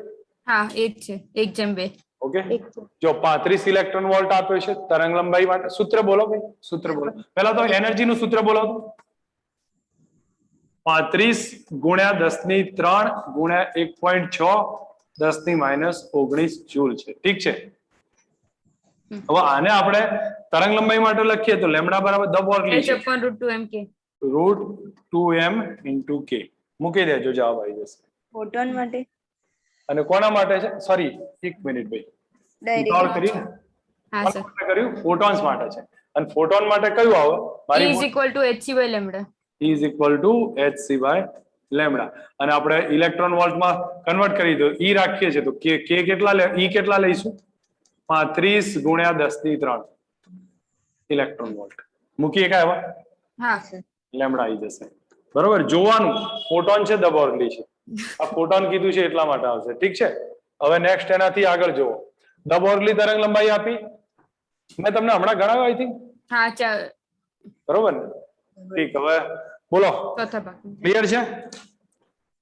હા, એ જ છે, 1/2. ઓકે. જો 35 ઇલેક્ટ્રોન વોલ્ટ આપ્યો છે તરંગ લંબાઈ માટે, સૂત્ર બોલો ભાઈ, સૂત્ર બોલો. પહેલા તો એનર્જી નું સૂત્ર બોલો. 35 ગુણ્યા 10⁻³ ગુણ્યા 1.6 10⁻−19 જૂલ છે. ઠીક છે. હવે આને આપણે તરંગ લંબાઈ માટે લખીએ તો લેમડા બરાબર દ વર્ગલી છે h/√2m k. √2m * k. મૂકી દેજો, જવાબ આવી જશે. ફોટોન માટે અને કોના માટે છે? સોરી, એક મિનિટ ભાઈ, ઉતાવળ કરી ને. હા સર. કર્યું ફોટોન્સ માટે છે. અને ફોટોન માટે કયું આવે? E is equal to hc by lambda. E is equal to hc by lambda. અને આપણે ઇલેક્ટ્રોન વોલ્ટમાં કન્વર્ટ કરી દો, E રાખીએ છીએ તો k કેટલા E કેટલા લઈશું? 35 ગુણ્યા 10⁻³ ઇલેક્ટ્રોન વોલ્ટ. મૂકીએ કાય હવે? હા સર. લેમડા આવી જશે. બરોબર. જોવાનું ફોટોન છે દ બોર્ગલી છે. આ ફોટોન કીધું છે એટલા માટે આવશે. ઠીક છે. હવે નેક્સ્ટ એનાથી આગળ જુઓ. દ બોર્ગલી તરંગ લંબાઈ આપી મેં તમને હમણાં ગણાવ્યું આઈ થિંક. હા ચાલ. બરોબર ને? ઠીક. હવે બોલો, ચોથા ભાગ. ક્લિયર છે?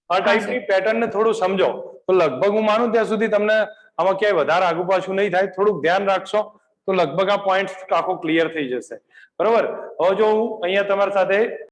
આ ટાઈપની પેટર્ન ને થોડું સમજો તો લગભગ હું માનું ત્યાં સુધી તમને આમાં ક્યાંય વધારે આગુ પાછું નહીં થાય. થોડુંક ધ્યાન રાખશો તો લગભગ આ પોઈન્ટ આખો ક્લિયર થઈ જશે. બરોબર. હવે જો હું અહીંયા તમારી સાથે